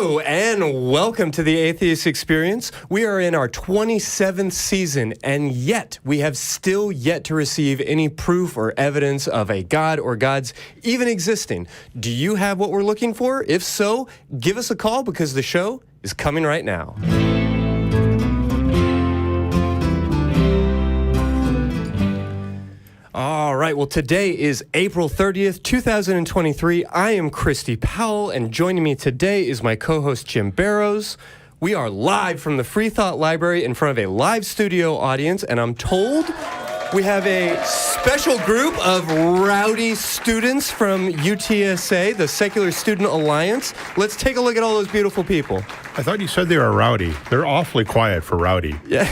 Hello and welcome to the Atheist Experience. We are in our 27th season, and yet we have still yet to receive any proof or evidence of a God or gods even existing. Do you have what we're looking for? If so, give us a call because the show is coming right now. All right, well, today is April 30th, 2023. I am Christy Powell, and joining me today is my co-host, Jim Barrows. We are live from the Free Thought Library in front of a live studio audience, and I'm told we have a special group of rowdy students from UTSA, the Secular Student Alliance. Let's take a look at all those beautiful people. I thought you said they were rowdy. They're awfully quiet for rowdy. Yeah.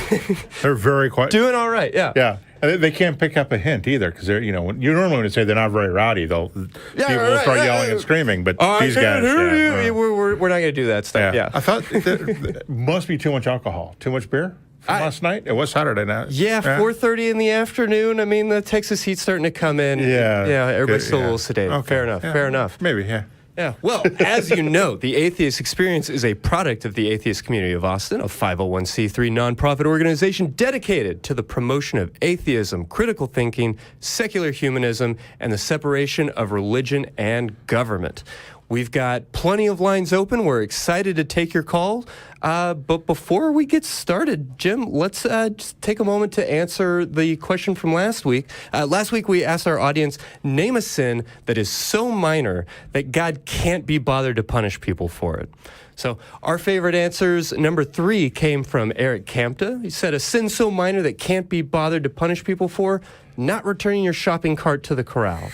They're very quiet. Doing all right, yeah. Yeah. And they can't pick up a hint either, because they're, you know, when you normally would say they're not very rowdy, people will start yelling and screaming, but these guys, we're not going to do that stuff. Yeah. I thought there must be too much alcohol, too much beer from last night. It was Saturday night. Yeah, 4:30 in the afternoon. I mean, the Texas heat's starting to come in. Yeah, everybody's still a little sedated. Okay. Fair enough. Yeah. Fair enough. Maybe, yeah. Yeah. Well, as you know, the Atheist Experience is a product of the Atheist Community of Austin, a 501c3 nonprofit organization dedicated to the promotion of atheism, critical thinking, secular humanism, and the separation of religion and government. We've got plenty of lines open. We're excited to take your call. But before we get started, Jim, let's just take a moment to answer the question from last week. Last week, we asked our audience, name a sin that is so minor that God can't be bothered to punish people for it. So our favorite answers, number 3 came from Eric Campta. He said, a sin so minor that can't be bothered to punish people for, not returning your shopping cart to the corral.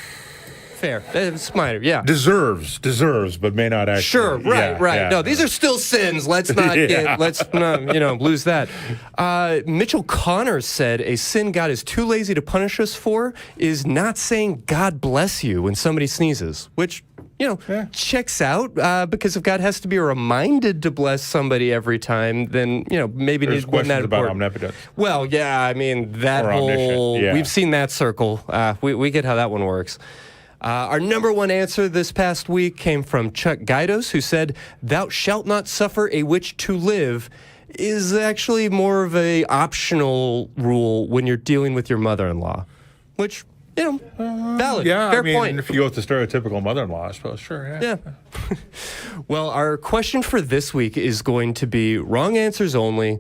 Fair. It's minor, yeah. Deserves, but may not actually. Sure, right. Yeah. No, these are still sins. Let's not lose that. Mitchell Connor said a sin God is too lazy to punish us for is not saying God bless you when somebody sneezes, which, checks out, because if God has to be reminded to bless somebody every time, then, maybe there's questions about omnipotence. Well, yeah, I mean, that whole, we've seen that circle. We get how that one works. Our number one answer this past week came from Chuck Gaidos, who said, thou shalt not suffer a witch to live is actually more of a optional rule when you're dealing with your mother-in-law, which, valid. Yeah, fair point. If you go with the stereotypical mother-in-law, I suppose, sure, yeah. Well, our question for this week is going to be wrong answers only.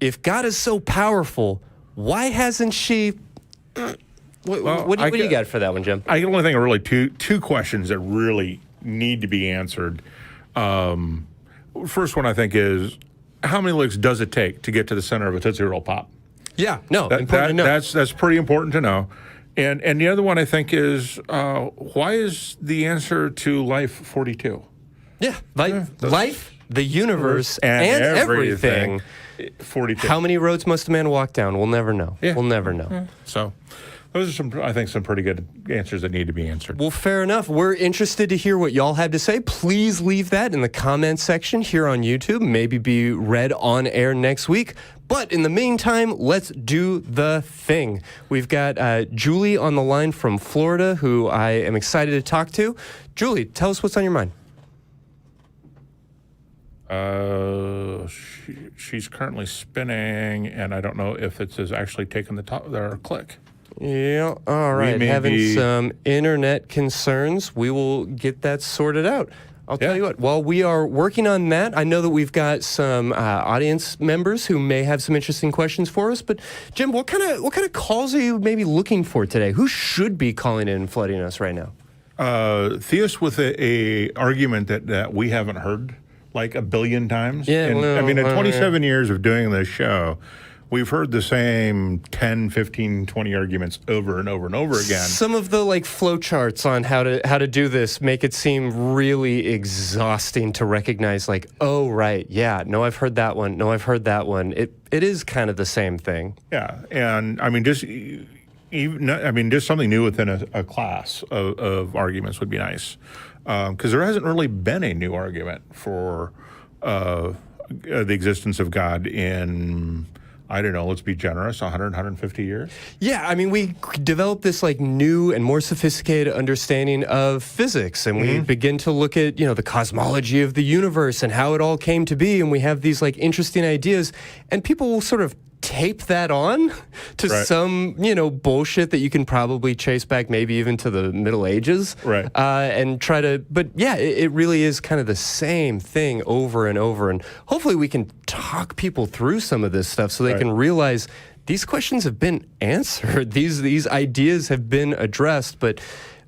If God is so powerful, why hasn't she... What do you got for that one, Jim? I can only think of really two questions that really need to be answered. First one I think is, how many licks does it take to get to the center of a Tootsie Roll Pop? Yeah, important to know. That's pretty important to know. And the other one I think is, why is the answer to life 42? Yeah, life, the universe, and everything. 42. How many roads must a man walk down? We'll never know. Yeah. We'll never know. Yeah. So those are some pretty good answers that need to be answered. Well, fair enough. We're interested to hear what y'all have to say. Please leave that in the comments section here on YouTube. Maybe be read on air next week. But in the meantime, let's do the thing. We've got Julie on the line from Florida, who I am excited to talk to. Julie, tell us what's on your mind. She's currently spinning, and I don't know if it's actually taken their click. Yeah, all right. Having some internet concerns. We will get that sorted out. I'll tell you what, while we are working on that, I know that we've got some audience members who may have some interesting questions for us. But Jim, what kind of calls are you maybe looking for today? Who should be calling in and flooding us right now? Theists with a argument that we haven't heard like a billion times. Yeah, in 27 years of doing this show, we've heard the same 10, 15, 20 arguments over and over and over again. Some of the flow charts on how to do this make it seem really exhausting to recognize oh, right, yeah, no, I've heard that one. No, I've heard that one. It is kind of the same thing. Yeah, and just something new within a class of arguments would be nice. Because there hasn't really been a new argument for the existence of God in I don't know, let's be generous, 100, 150 years? Yeah, I mean, we develop this like new and more sophisticated understanding of physics, and we begin to look at, the cosmology of the universe and how it all came to be, and we have these like interesting ideas, and people will sort of tape that on to some, bullshit that you can probably chase back maybe even to the Middle Ages. Right. And try to, but yeah, it really is kind of the same thing over and over. And hopefully we can talk people through some of this stuff so they can realize these questions have been answered. These ideas have been addressed, but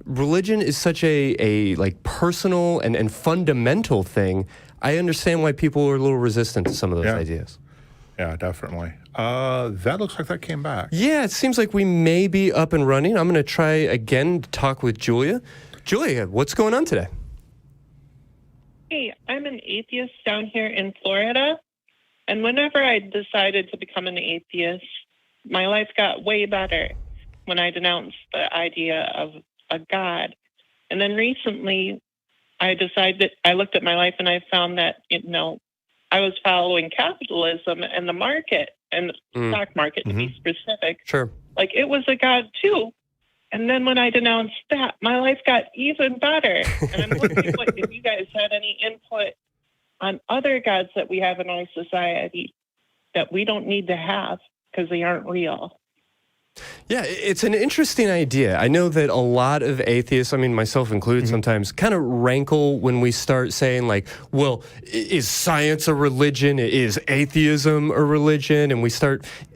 religion is such a like personal and fundamental thing. I understand why people are a little resistant to some of those ideas. Yeah, definitely. That looks like that came back. Yeah, it seems like we may be up and running. I'm going to try again to talk with Julia. Julia, what's going on today? Hey, I'm an atheist down here in Florida. And whenever I decided to become an atheist, my life got way better when I denounced the idea of a God. And then recently, I looked at my life and I found that, I was following capitalism and the market and the stock market, to be specific. Sure. Like it was a God too. And then when I denounced that, my life got even better. And I'm wondering if you guys had any input on other gods that we have in our society that we don't need to have because they aren't real. Yeah, it's an interesting idea. I know that a lot of atheists, I mean, myself included sometimes, kind of rankle when we start saying like, well, is science a religion? Is atheism a religion? And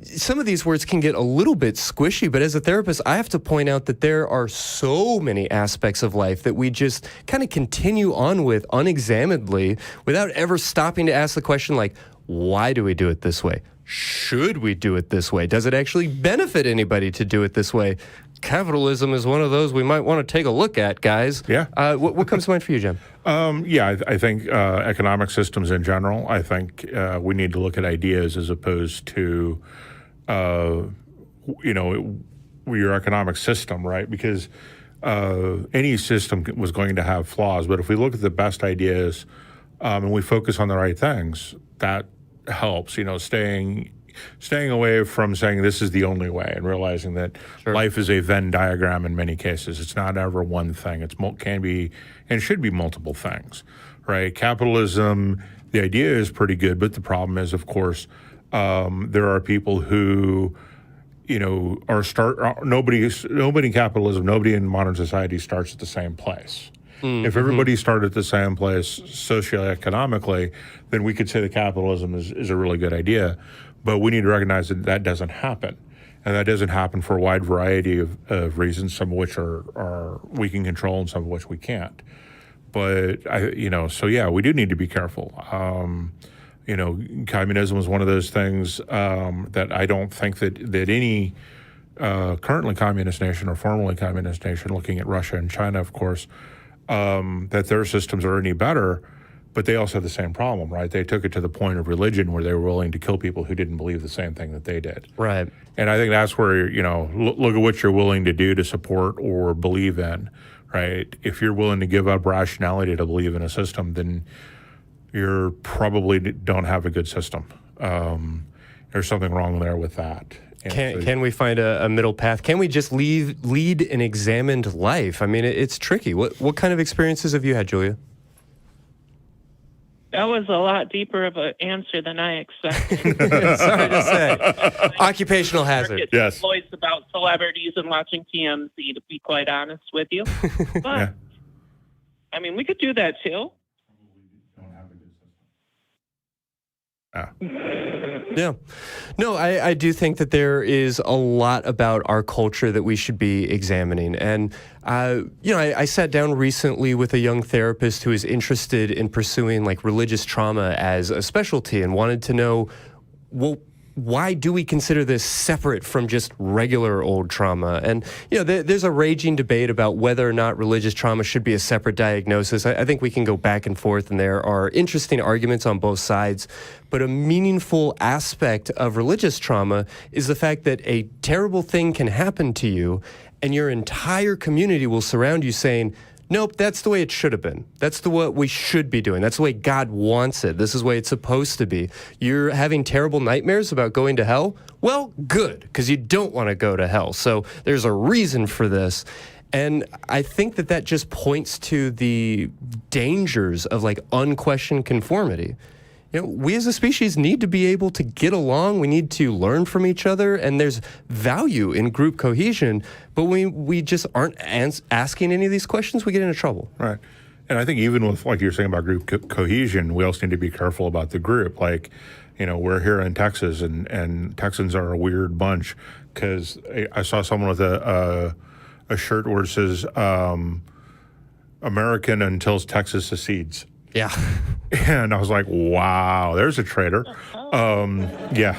some of these words can get a little bit squishy, but as a therapist, I have to point out that there are so many aspects of life that we just kind of continue on with unexaminedly without ever stopping to ask the question like, why do we do it this way? Should we do it this way? Does it actually benefit anybody to do it this way? Capitalism is one of those we might want to take a look at, guys. Yeah. What comes to mind for you, Jim? I think economic systems in general, I think we need to look at ideas as opposed to, your economic system, right? Because any system was going to have flaws. But if we look at the best ideas and we focus on the right things, that helps, staying away from saying this is the only way and realizing that life is a Venn diagram in many cases. It's not ever one thing. It can be and should be multiple things, right? Capitalism, the idea is pretty good, but the problem is, of course, there are people who, nobody in capitalism, nobody in modern society starts at the same place. If everybody started at the same place socioeconomically, then we could say that capitalism is a really good idea. But we need to recognize that doesn't happen. And that doesn't happen for a wide variety of reasons, some of which are we can control and some of which we can't. But, we do need to be careful. Communism is one of those things that I don't think that any currently communist nation or formerly communist nation, looking at Russia and China, of course, that their systems are any better, but they also have the same problem, right? They took it to the point of religion where they were willing to kill people who didn't believe the same thing that they did. Right. And I think that's where, look at what you're willing to do to support or believe in, right? If you're willing to give up rationality to believe in a system, then you probably don't have a good system. There's something wrong there with that. Can we find a middle path? Can we just lead an examined life? I mean, it's tricky. What kind of experiences have you had, Julia? That was a lot deeper of an answer than I expected. Sorry to say. Occupational hazard. Yes. Exploits about celebrities and watching TMZ, to be quite honest with you. But, I mean, we could do that too. Yeah. No, I do think that there is a lot about our culture that we should be examining. And, I sat down recently with a young therapist who is interested in pursuing like religious trauma as a specialty and wanted to know, well, why do we consider this separate from just regular old trauma? And, there's a raging debate about whether or not religious trauma should be a separate diagnosis. I think we can go back and forth, and there are interesting arguments on both sides. But a meaningful aspect of religious trauma is the fact that a terrible thing can happen to you, and your entire community will surround you saying, nope, that's the way it should have been. That's what we should be doing. That's the way God wants it. This is the way it's supposed to be. You're having terrible nightmares about going to hell? Well, good, because you don't want to go to hell. So there's a reason for this. And I think that just points to the dangers of like unquestioned conformity. We as a species need to be able to get along. We need to learn from each other, and there's value in group cohesion. But we just aren't asking any of these questions, we get into trouble. Right. And I think even with, like you're saying about group cohesion, we also need to be careful about the group. Like, we're here in Texas, and Texans are a weird bunch, because I saw someone with a shirt where it says, American until Texas secedes. Yeah. And I was like, wow, there's a traitor. Yeah.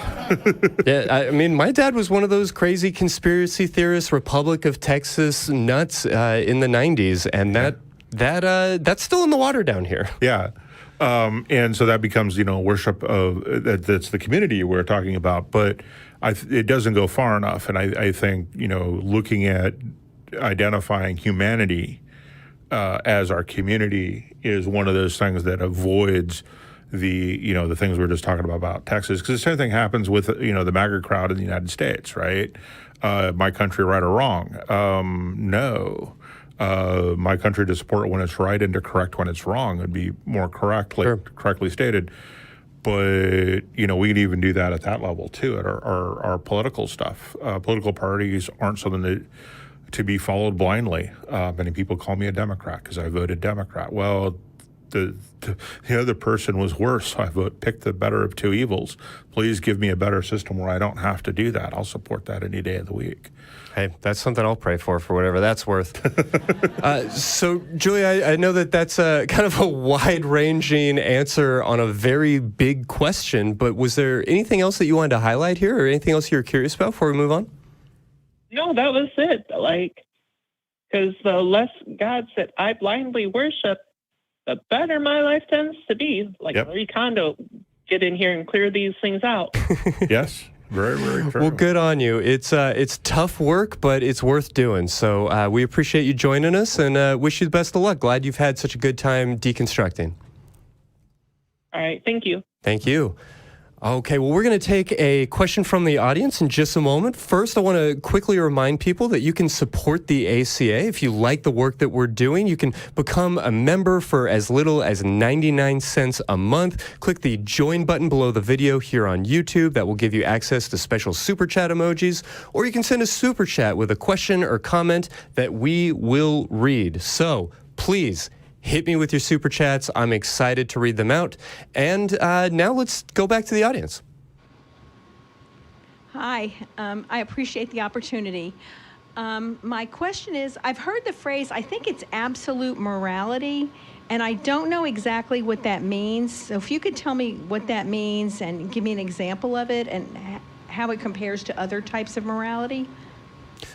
Yeah, I mean, my dad was one of those crazy conspiracy theorists, Republic of Texas nuts in the 90s, and that's still in the water down here. Yeah. And so that becomes, worship of, that's the community we're talking about, but it doesn't go far enough. And I think, looking at identifying humanity as our community is one of those things that avoids the things we were just talking about Texas, because the same thing happens with the MAGA crowd in the United States, right? My country, right or wrong? No. My country to support when it's right and to correct when it's wrong would be more correctly stated. But we can even do that at that level too, at our political stuff. Political parties aren't something to be followed blindly. Many people call me a Democrat because I voted Democrat. Well, the other person was worse, so I picked the better of two evils. Please give me a better system where I don't have to do that. I'll support that any day of the week. Hey, that's something I'll pray for whatever that's worth. So, Julia, I know that's kind of a wide-ranging answer on a very big question, but was there anything else that you wanted to highlight here, or anything else you're curious about before we move on? No, that was it. Because the less gods that I blindly worship, the better my life tends to be. Marie Kondo, get in here and clear these things out. Yes, very, very true. Well, good on you. It's tough work, but it's worth doing. So we appreciate you joining us and wish you the best of luck. Glad you've had such a good time deconstructing. All right. Thank you. Thank you. Okay, well, we're going to take a question from the audience in just a moment. First, I want to quickly remind people that you can support the ACA. If you like the work that we're doing, you can become a member for as little as 99 cents a month. Click the join button below the video here on YouTube. That will give you access to special super chat emojis, or you can send a super chat with a question or comment that we will read. So please, hit me with your super chats. I'm excited to read them out. And now let's go back to the audience. Hi, I appreciate the opportunity. My question is, I've heard the phrase, I think it's absolute morality, and I don't know exactly what that means. So if you could tell me what that means and give me an example of it and how it compares to other types of morality.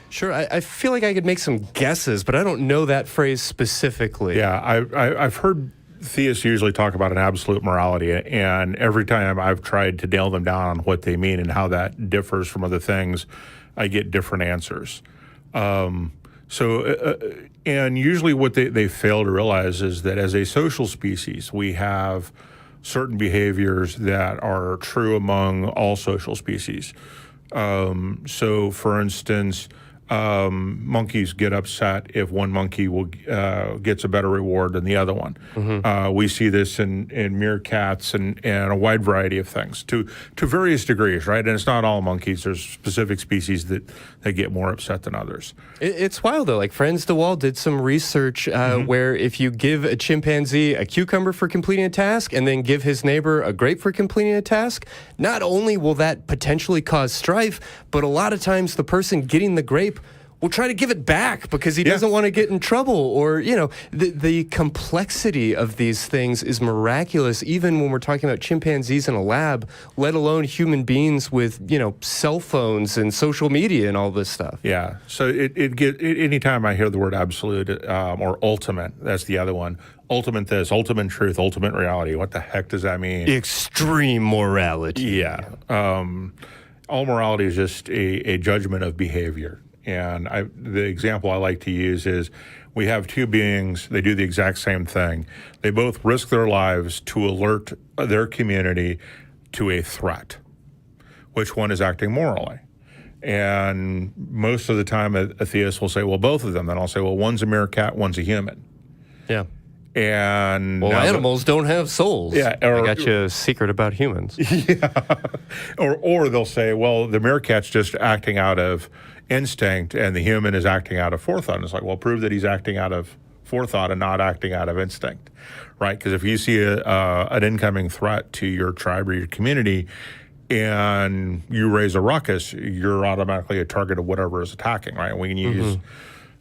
Sure. I feel like I could make some guesses, but I don't know that phrase specifically. Yeah, I've heard theists usually talk about an absolute morality, and every time I've tried to nail them down on what they mean and how that differs from other things, I get different answers. And usually what they fail to realize is that as a social species, we have certain behaviors that are true among all social species. So, for instance, monkeys get upset if one monkey gets a better reward than the other one. Mm-hmm. We see this in meerkats and a wide variety of things to various degrees, right? And it's not all monkeys. There's specific species that get more upset than others. It's wild, though. Like Franz de Waal did some research where if you give a chimpanzee a cucumber for completing a task and then give his neighbor a grape for completing a task, not only will that potentially cause strife, but a lot of times the person getting the grape will try to give it back because he doesn't want to get in trouble. Or, the complexity of these things is miraculous, even when we're talking about chimpanzees in a lab, let alone human beings with, cell phones and social media and all this stuff. Yeah. So anytime I hear the word absolute or ultimate, that's the other one. Ultimate this, ultimate truth, ultimate reality. What the heck does that mean? Extreme morality. Yeah. All morality is just a judgment of behavior. And the example I like to use is We have two beings. They do the exact same thing. They both risk their lives to alert their community to a threat. Which one is acting morally? And most of the time, a theist will say, well, both of them. Then I'll say, well, one's a meerkat, one's a human. Yeah. And well, animals don't have souls. Yeah, I got you a secret about humans. Yeah. Or they'll say, well, the meerkat's just acting out of instinct and the human is acting out of forethought. And it's like, well, prove that he's acting out of forethought and not acting out of instinct, right? Because if you see an incoming threat to your tribe or your community and you raise a ruckus, you're automatically a target of whatever is attacking, right? We can use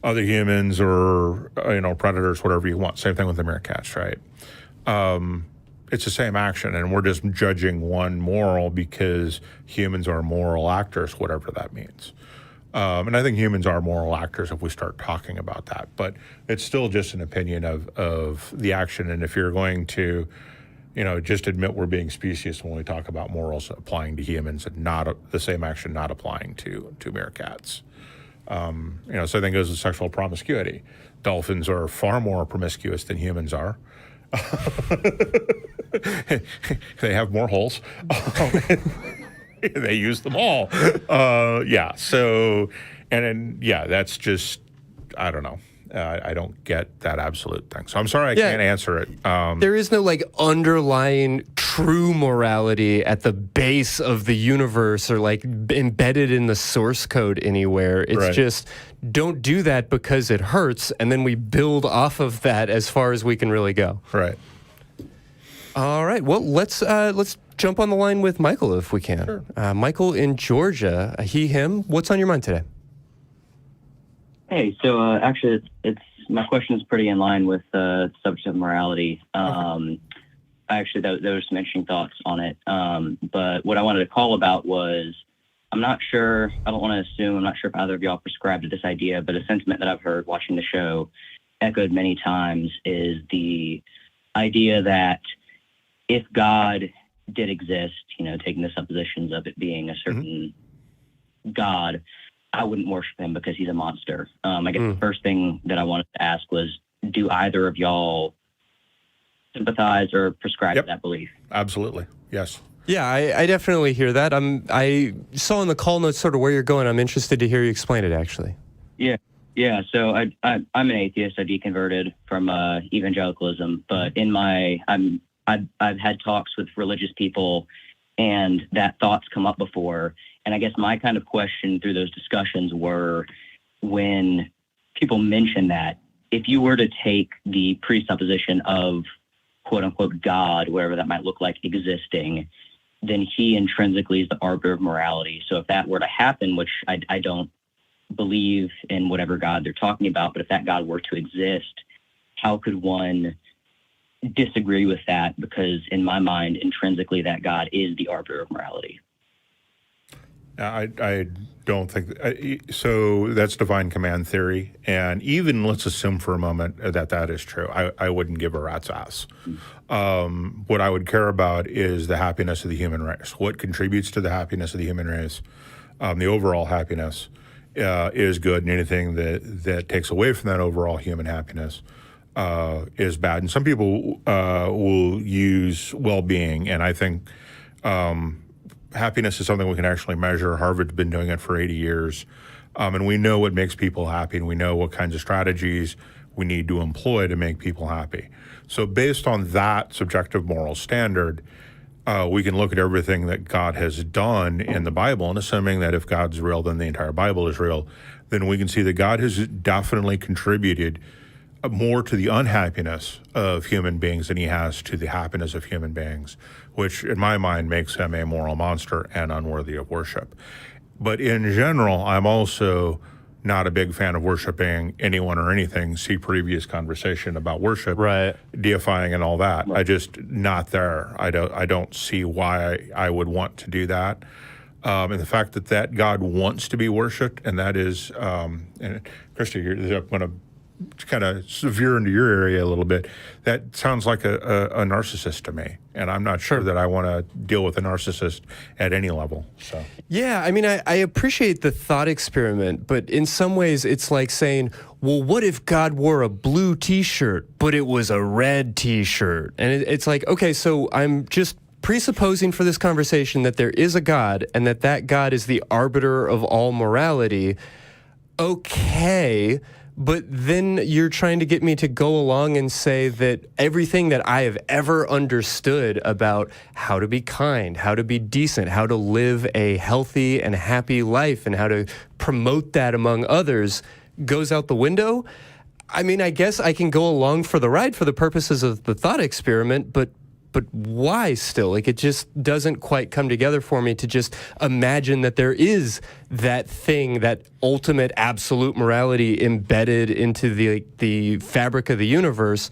other humans or predators, whatever you want. Same thing with the meerkats, right? It's the same action, and we're just judging one moral because humans are moral actors, whatever that means. And I think humans are moral actors if we start talking about that. But it's still just an opinion of the action. And if you're going to, just admit we're being specious when we talk about morals applying to humans and not the same action not applying to meerkats. So I think it goes with sexual promiscuity. Dolphins are far more promiscuous than humans are. They have more holes. They use them all. So, that's just, I don't know. I don't get that absolute thing. So I'm sorry I can't answer it. There is no underlying true morality at the base of the universe or embedded in the source code anywhere. It's just don't do that because it hurts, and then we build off of that as far as we can really go. Right. All right. Well, let's jump on the line with Michael if we can. Sure. Michael in Georgia, he, him. What's on your mind today? Hey, so actually, my question is pretty in line with the subject of morality. Actually, there were some interesting thoughts on it. But what I wanted to call about was, I'm not sure, I don't want to assume, I'm not sure if either of y'all prescribe to this idea, but a sentiment that I've heard watching the show echoed many times is the idea that if God did exist, taking the suppositions of it being a certain God, I wouldn't worship him because he's a monster. I guess the first thing that I wanted to ask was, do either of y'all sympathize or prescribe to that belief? Absolutely. Yes. Yeah, I definitely hear that. I saw in the call notes sort of where you're going. I'm interested to hear you explain it, actually. Yeah. So I'm an atheist. I deconverted from evangelicalism, but I've had talks with religious people, and that thought's come up before. And I guess my kind of question through those discussions were, when people mention that, if you were to take the presupposition of quote unquote God, wherever that might look like, existing, then he intrinsically is the arbiter of morality. So if that were to happen, which I don't believe in whatever God they're talking about, but if that God were to exist, how could one disagree with that? Because in my mind, intrinsically, that God is the arbiter of morality. I don't think so. That's divine command theory, and even let's assume for a moment that is true. I wouldn't give a rat's ass. What I would care about is the happiness of the human race. What contributes to the happiness of the human race, the overall happiness, is good, and anything that takes away from that overall human happiness is bad. And some people will use well-being, and I think happiness is something we can actually measure. Harvard's been doing it for 80 years, and we know what makes people happy, and we know what kinds of strategies we need to employ to make people happy. So based on that subjective moral standard, we can look at everything that God has done in the Bible, and assuming that if God's real, then the entire Bible is real, then we can see that God has definitely contributed more to the unhappiness of human beings than he has to the happiness of human beings, which in my mind makes him a moral monster and unworthy of worship. But in general, I'm also not a big fan of worshiping anyone or anything. See previous conversation about worship, deifying and all that. I just not there. I don't see why I would want to do that. And the fact that God wants to be worshipped, and that is, and Christy, I'm going to kind of veer into your area a little bit, that sounds like a narcissist to me, and I'm not sure that I want to deal with a narcissist at any level. So yeah, I mean, I appreciate the thought experiment, but in some ways it's like saying, well, what if God wore a blue T-shirt, but it was a red T-shirt? And it's like, okay, so I'm just presupposing for this conversation that there is a God and that God is the arbiter of all morality. Okay, but then you're trying to get me to go along and say that everything that I have ever understood about how to be kind, how to be decent, how to live a healthy and happy life, and how to promote that among others goes out the window. I mean, I guess I can go along for the ride for the purposes of the thought experiment, but why still? Like, it just doesn't quite come together for me to just imagine that there is that thing, that ultimate absolute morality embedded into the fabric of the universe.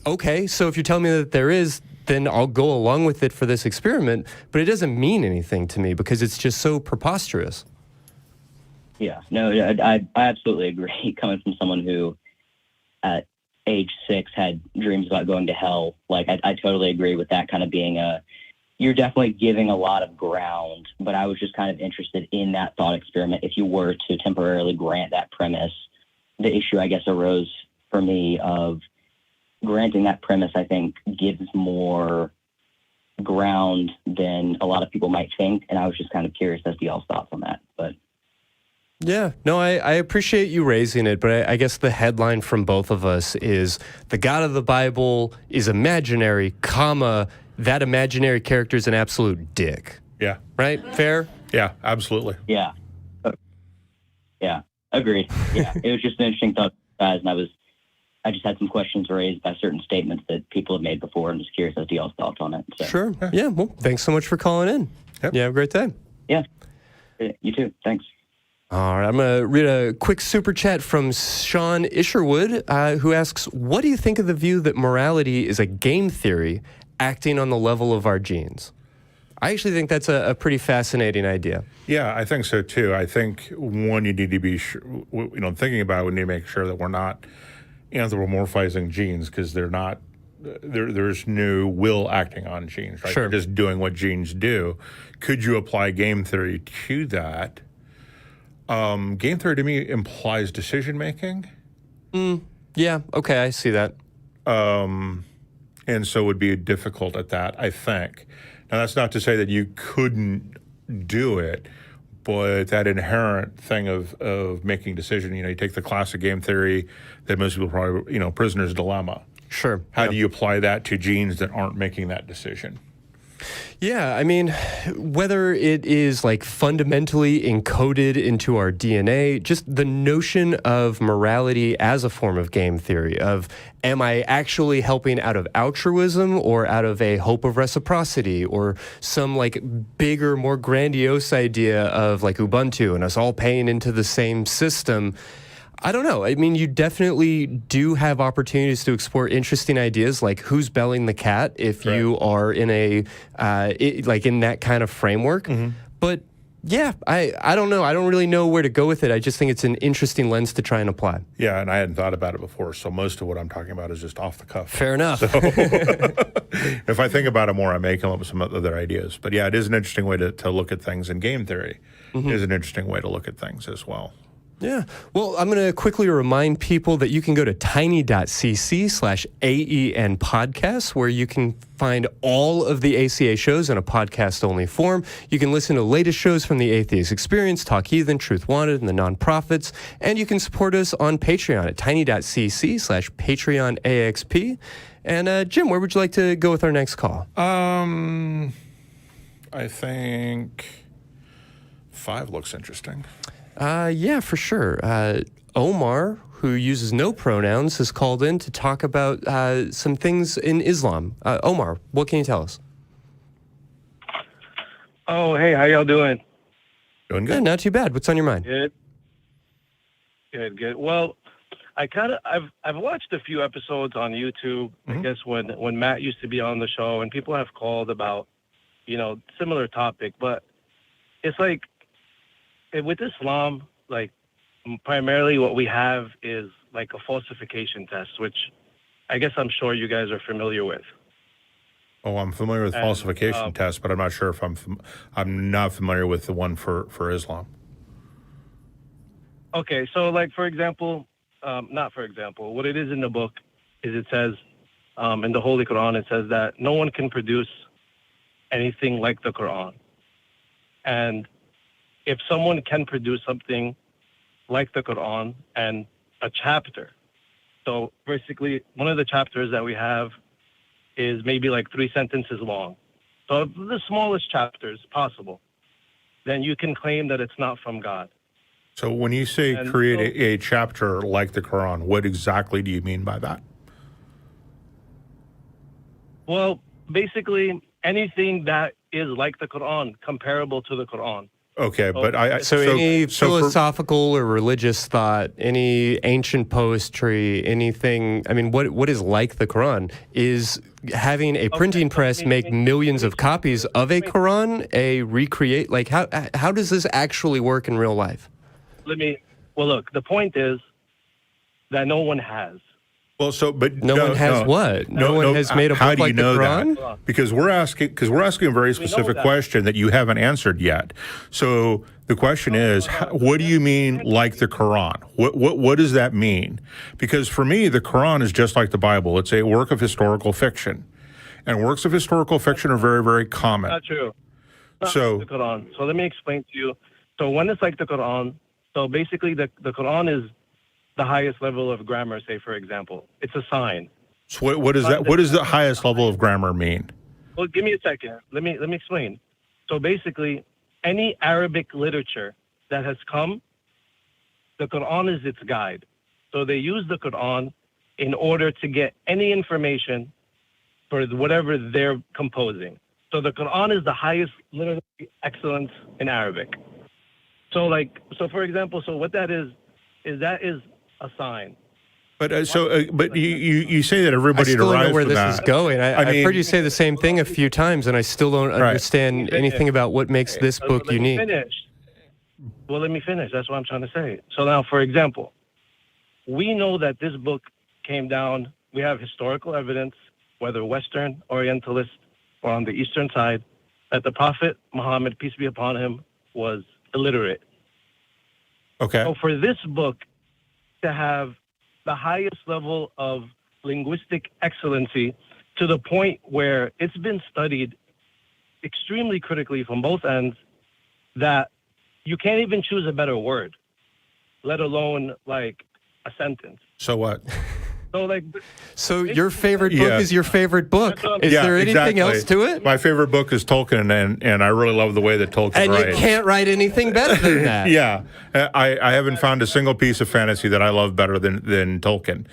Okay, so if you're telling me that there is, then I'll go along with it for this experiment, but it doesn't mean anything to me because it's just so preposterous. Yeah, no, I absolutely agree. Coming from someone who, at age 6, had dreams about going to hell. Like, I totally agree with that kind of being you're definitely giving a lot of ground, but I was just kind of interested in that thought experiment. If you were to temporarily grant that premise, the issue, I guess, arose for me of granting that premise, I think, gives more ground than a lot of people might think. And I was just kind of curious as to y'all's thoughts on that, but. Yeah, no, I appreciate you raising it, but I guess the headline from both of us is the God of the Bible is imaginary, comma, that imaginary character is an absolute dick. yeah, Right? Fair? yeah, absolutely. Yeah. Yeah. Agreed. Yeah. It was just an interesting thought, guys, and I just had some questions raised by certain statements that people have made before, and just curious as to y'all's thoughts on it. So. Sure. Yeah, well, thanks so much for calling in. Yep. Yeah, have a great day. Yeah. You too. Thanks. All right, I'm going to read a quick super chat from Sean Isherwood, who asks, what do you think of the view that morality is a game theory acting on the level of our genes? I actually think that's a pretty fascinating idea. Yeah, I think so too. I think one, you need to be thinking about it, we need to make sure that we're not anthropomorphizing genes, because they're not. There's no will acting on genes, right? Sure. They're just doing what genes do. Could you apply game theory to that? Game theory to me implies decision making. Yeah, okay, I see that. And so would be difficult at that, I think. Now, that's not to say that you couldn't do it, but that inherent thing of making decision, you take the classic game theory that most people probably, prisoner's dilemma. Sure. How do you apply that to genes that aren't making that decision? Yeah, I mean, whether it is like fundamentally encoded into our DNA, just the notion of morality as a form of game theory of, am I actually helping out of altruism or out of a hope of reciprocity or some like bigger, more grandiose idea of like Ubuntu and us all paying into the same system? I don't know. I mean, you definitely do have opportunities to explore interesting ideas like who's belling the cat if you are in a, in that kind of framework. Mm-hmm. But yeah, I don't know. I don't really know where to go with it. I just think it's an interesting lens to try and apply. Yeah, and I hadn't thought about it before, so most of what I'm talking about is just off the cuff. Fair enough. So if I think about it more, I may come up with some other ideas. But yeah, it is an interesting way to look at things, and game theory is an interesting way to look at things as well. Yeah. Well, I'm going to quickly remind people that you can go to tiny.cc/AEN podcasts, where you can find all of the ACA shows in a podcast-only form. You can listen to the latest shows from the Atheist Experience, Talk Heathen, Truth Wanted, and the Nonprofits. And you can support us on Patreon at tiny.cc/PatreonAXP. And Jim, where would you like to go with our next call? I think 5 looks interesting. Yeah, for sure. Omar, who uses no pronouns, has called in to talk about some things in Islam. Omar, what can you tell us? Oh, hey, how y'all doing? Doing good. Yeah, not too bad. What's on your mind? Good. Well, I've watched a few episodes on YouTube. I guess when Matt used to be on the show, and people have called about, similar topic, but it's like with Islam, like primarily what we have is like a falsification test, which I guess I'm sure you guys are familiar with. Oh, I'm familiar with falsification tests, but I'm not sure if I'm not familiar with the one for Islam. Okay, so like for example, not for example, what it is in the book is it says in the Holy Quran, it says that no one can produce anything like the Quran. And if someone can produce something like the Quran and a chapter, so basically one of the chapters that we have is maybe like 3 sentences long. So the smallest chapters possible, then you can claim that it's not from God. So when you say create a chapter like the Quran, what exactly do you mean by that? Well, basically anything that is like the Quran, comparable to the Quran. Okay, but any philosophical or religious thought, any ancient poetry, anything. I mean, what is like the Quran is having a printing press make millions of copies of a Quran. Like how does this actually work in real life? Well, look. The point is that no one has. Well, but no one has what? No one has made a book like the Quran? That? Because we're asking a very specific question that you haven't answered yet. So the question is, what do you mean like the Quran? What does that mean? Because for me, the Quran is just like the Bible. It's a work of historical fiction, and works of historical fiction are very, very common. Not true. So the Quran. So let me explain to you. So when it's like the Quran, so basically the Quran is the highest level of grammar, say, for example. It's a sign. So what is that? What does the highest level of grammar mean? Well, give me a second. Let me explain. So basically, any Arabic literature that has come, the Quran is its guide. So they use the Quran in order to get any information for whatever they're composing. So the Quran is the highest literary excellence in Arabic. So for example, so what that is a sign. But but you say that everybody I still don't know where from this is going. I've heard you say the same thing a few times, and I still don't understand anything about what makes this book unique. Let me finish. That's what I'm trying to say. So now, for example, we know that this book came down. We have historical evidence, whether Western, Orientalist, or on the Eastern side, that the Prophet Muhammad, peace be upon him, was illiterate. Okay. So for this book to have the highest level of linguistic excellency to the point where it's been studied extremely critically from both ends, that you can't even choose a better word, let alone like a sentence. So what? So your favorite book is your favorite book. Is there anything else to it? My favorite book is Tolkien, and I really love the way that Tolkien writes. And you can't write anything better than that. Yeah. I haven't found a single piece of fantasy that I love better than Tolkien.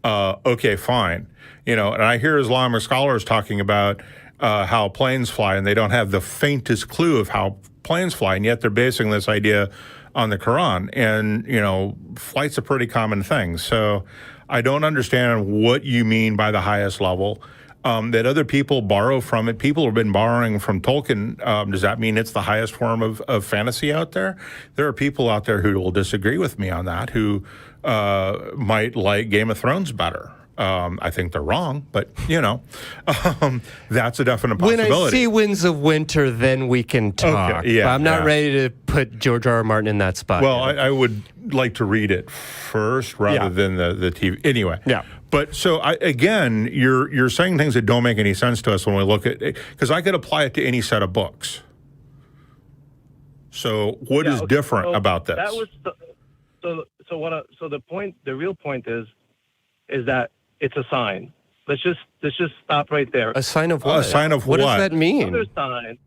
Okay, fine. And I hear Islamic scholars talking about how planes fly, and they don't have the faintest clue of how planes fly, and yet they're basing this idea on the Quran. And, flight's a pretty common thing. So I don't understand what you mean by the highest level. That other people borrow from it. People have been borrowing from Tolkien. Does that mean it's the highest form of fantasy out there? There are people out there who will disagree with me on that, who might like Game of Thrones better. I think they're wrong, but, that's a definite possibility. When I see Winds of Winter, then we can talk. Okay, yeah, but I'm not ready to put George R. R. Martin in that spot. Well, I would like to read it first rather than the TV. Anyway. Yeah. But so again, you're saying things that don't make any sense to us when we look at it, because I could apply it to any set of books. So what is different about this? That was the real point is that it's a sign. Let's just stop right there. A sign of what? A sign of what? What does that mean? Another sign.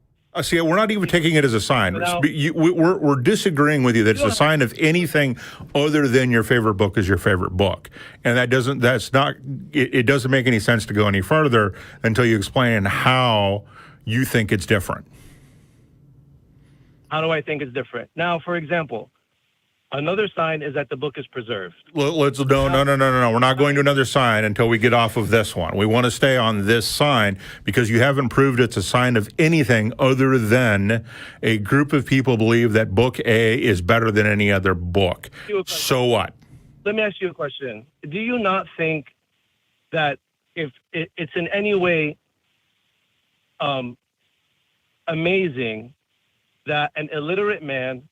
See, we're not even taking it as a sign. We're disagreeing with you that it's a sign of anything other than your favorite book is your favorite book, and it doesn't make any sense to go any further until you explain how you think it's different. How do I think it's different? Now, for example, Another sign is that the book is preserved. Let's no. We're not going to another sign until we get off of this one. We want to stay on this sign because you haven't proved it's a sign of anything other than a group of people believe that book A is better than any other book. So what? Let me ask you a question. Do you not think that if it's in any way amazing that an illiterate man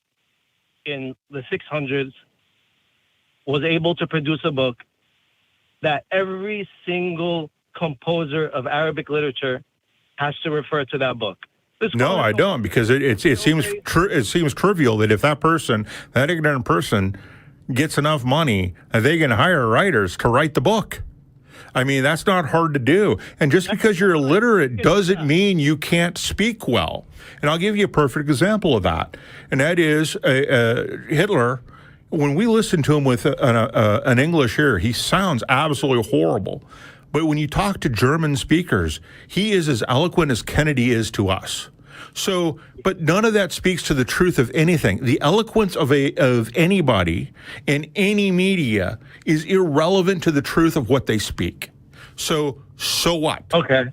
in the 600s was able to produce a book that every single composer of Arabic literature has to refer to that book? No, I don't, because it seems trivial that if that ignorant person gets enough money, they can hire writers to write the book. I mean, that's not hard to do. And just because you're illiterate doesn't mean you can't speak well. And I'll give you a perfect example of that. And that is Hitler. When we listen to him with an English ear, he sounds absolutely horrible. But when you talk to German speakers, he is as eloquent as Kennedy is to us. So, but none of that speaks to the truth of anything. The eloquence of anybody in any media is irrelevant to the truth of what they speak. So what? Okay.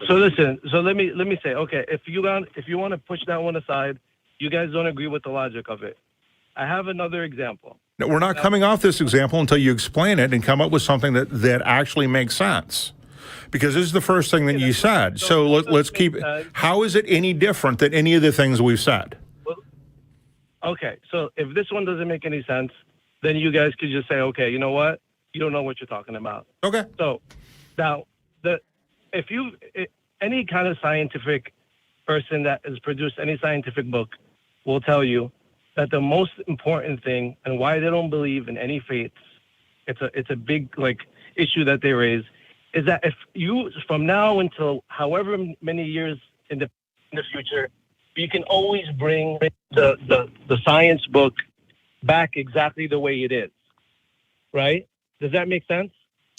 So listen. So let me say. Okay, if you want to push that one aside, you guys don't agree with the logic of it. I have another example. No, we're not coming off this example until you explain it and come up with something that actually makes sense. Because this is the first thing that you said. So let's keep it. How is it any different than any of the things we've said? Well, okay, so if this one doesn't make any sense, then you guys could just say, okay, you know what? You don't know what you're talking about. Okay. So now, any kind of scientific person that has produced any scientific book will tell you that the most important thing and why they don't believe in any faiths, it's a big issue that they raise, is that if you, from now until however many years in the future, you can always bring the science book back exactly the way it is, right? Does that make sense?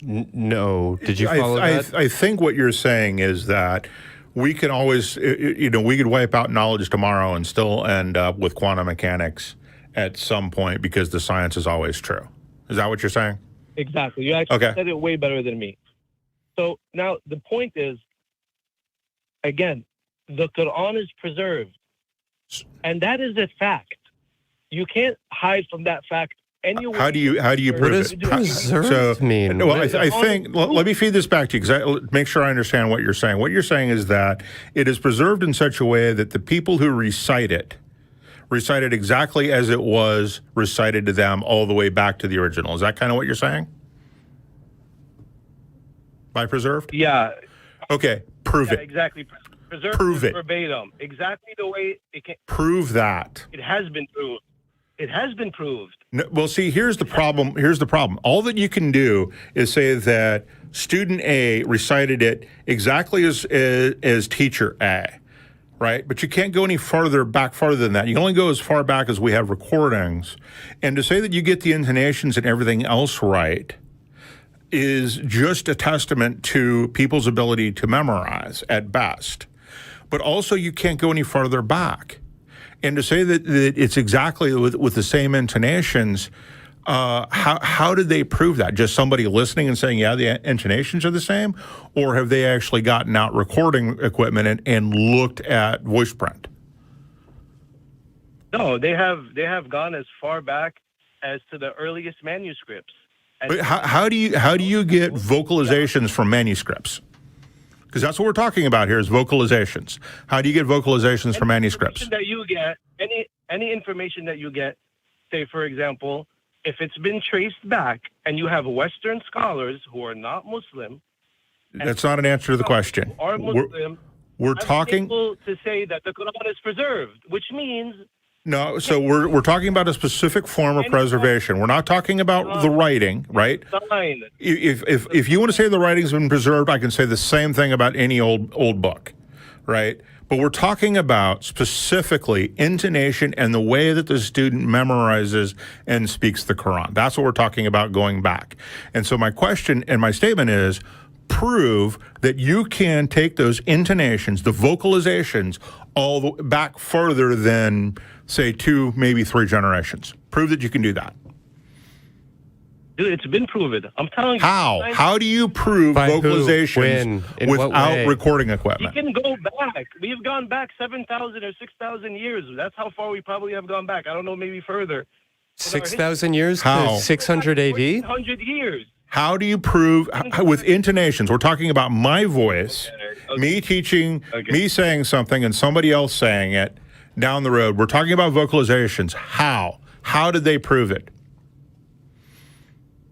No. Did you follow that? I think what you're saying is that we can always, we could wipe out knowledge tomorrow and still end up with quantum mechanics at some point because the science is always true. Is that what you're saying? Exactly. You actually said it way better than me. So now the point is, again, the Quran is preserved. And that is a fact. You can't hide from that fact anywhere. How do you prove what does it? preserved mean? Well, I think, let me feed this back to you because make sure I understand what you're saying. What you're saying is that it is preserved in such a way that the people who recite it exactly as it was recited to them all the way back to the original. Is that kind of what you're saying? By preserved? Yeah. Okay, prove it. Exactly. Preserved prove it. Verbatim. Exactly the way it can. Prove that. It has been proved. It has been proved. No, well, see, here's the problem. All that you can do is say that student A recited it exactly as teacher A, right? But you can't go any farther than that. You can only go as far back as we have recordings. And to say that you get the intonations and everything else right is just a testament to people's ability to memorize at best. But also you can't go any farther back. And to say that it's exactly with the same intonations, how did they prove that? Just somebody listening and saying, yeah, the intonations are the same? Or have they actually gotten out recording equipment and looked at voice print? No, they have gone as far back as to the earliest manuscripts. But how do you get vocalizations from manuscripts? Because that's what we're talking about here is vocalizations. How do you get vocalizations from manuscripts? That you get any information that you get, say for example, if it's been traced back and you have Western scholars who are not Muslim. That's not an answer to the question. Are Muslim? We're talking able to say that the Quran is preserved, which means. No, so we're talking about a specific form of preservation. We're not talking about the writing, right? If you want to say the writing's been preserved, I can say the same thing about any old book, right? But we're talking about specifically intonation and the way that the student memorizes and speaks the Quran. That's what we're talking about going back. And so my question and my statement is, prove that you can take those intonations, the vocalizations, all the back further than say 2, maybe 3 generations. Prove that you can do that. Dude, it's been proven. I'm telling you. How? How do you prove By who? vocalizations When? In what without way? recording We equipment? can go back. We've gone back 7,000 or 6,000 years. That's how far we probably have gone back. I don't know, maybe further. 6,000 years How? to 600 AD? 100 years. How do you prove with intonations? We're talking about my voice, Okay. me teaching, Okay. me saying something, and somebody else saying it down the road. We're talking about vocalizations. How? How did they prove it?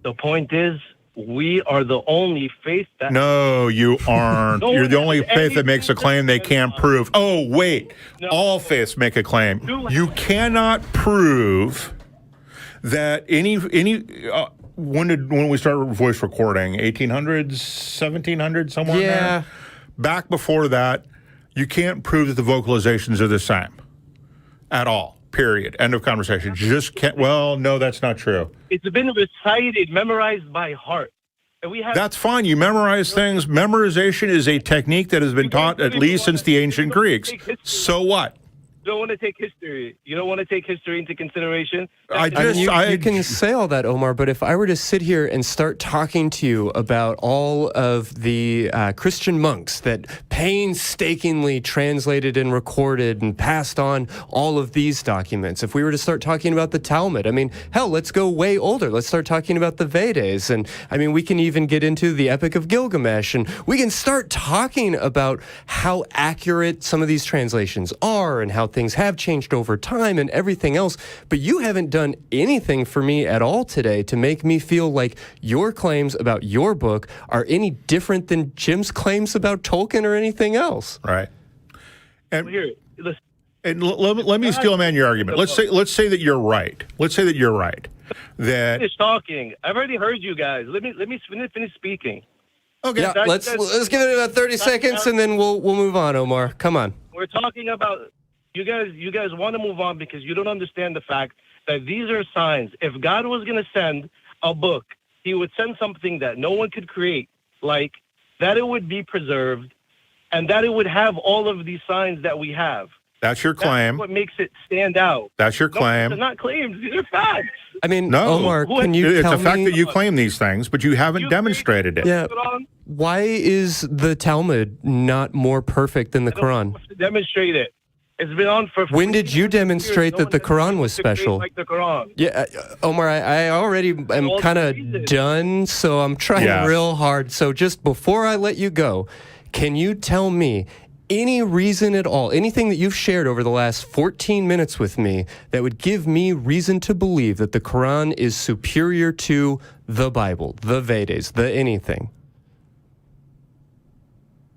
The point is, we are the only faith that... No, you aren't. No, You're the only faith that makes a claim they anything can't prove. Oh, wait. No. All faiths make a claim. You cannot prove that when we started voice recording, 1800s, 1700s, somewhere in Yeah. there? Back before that, you can't prove that the vocalizations are the same at all. Period. End of conversation. You just can't. Well, no, that's not true. It's been recited, memorized by heart. And we have... That's fine. You memorize things. Memorization is a technique that has been taught at least since the ancient Greeks. So what? You don't want to take history. You don't want to take history into consideration. I I mean, just- you can say all that, Omar, but if I were to sit here and start talking to you about all of the Christian monks that painstakingly translated and recorded and passed on all of these documents, if we were to start talking about the Talmud, I mean, hell, let's go way older. Let's start talking about the Vedas. And I mean, we can even get into the Epic of Gilgamesh, and we can start talking about how accurate some of these translations are and how things have changed over time and everything else. But you haven't done anything for me at all today to make me feel like your claims about your book are any different than Jim's claims about Tolkien or anything else. Right. And, Here, listen. and let me steel man your argument. Let's say that you're right. Let's say that you're right. That Finish talking. I've already heard you guys. Let me finish speaking. okay. Yeah, let's give it about 30 seconds and then we'll move on, Omar. Come on. We're talking about you guys want to move on because you don't understand the fact that these are signs. If God was going to send a book, he would send something that no one could create, like that it would be preserved and that it would have all of these signs that we have. That's your claim. That's what makes it stand out. That's your claim. No, these are not claims. These are facts. I mean, No. Omar, can you It's tell a fact me that you claim these things, but you haven't demonstrated it. Yeah. Quran, why is the Talmud not more perfect than the I don't Quran? have to demonstrate it. It's been on for... When did you 14 demonstrate years. that the No one Quran was has created special? like the Quran. Yeah, Omar, I already am All kind the of reasons. done, so I'm trying Yeah. real hard. So just before I let you go, can you tell me any reason at all, anything that you've shared over the last 14 minutes with me that would give me reason to believe that the Quran is superior to the Bible, the Vedas, the anything?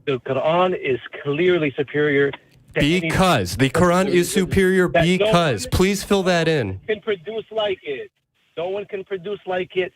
The Quran is clearly superior to Because the Quran is superior That no because. one Please fill that in. can produce like it. No one can produce like it.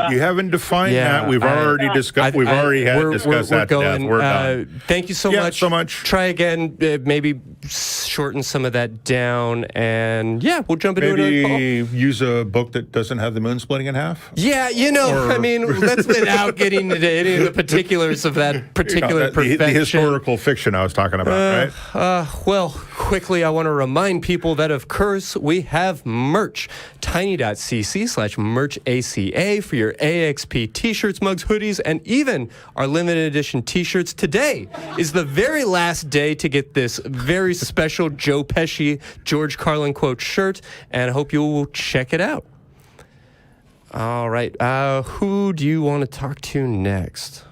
You haven't defined Yeah, that. We've already discussed. We've already discussed that. We're to death. going. We're done. Thank you so Yeah, much. so much. Try again. Maybe shorten some of that down, and yeah, we'll jump into another call. Maybe use a book that doesn't have the moon splitting in half. Yeah, Or- I mean, that's without getting into any of the particulars of that particular the perfection. historical fiction I was talking about, right? Well, quickly, I want to remind people that, of course, we have merch. tiny.cc/merchaca for your AXP t-shirts, mugs, hoodies, and even our limited edition t-shirts. Today is the very last day to get this very special Joe Pesci, George Carlin quote shirt, and I hope you will check it out. All right. Who do you want to talk to next?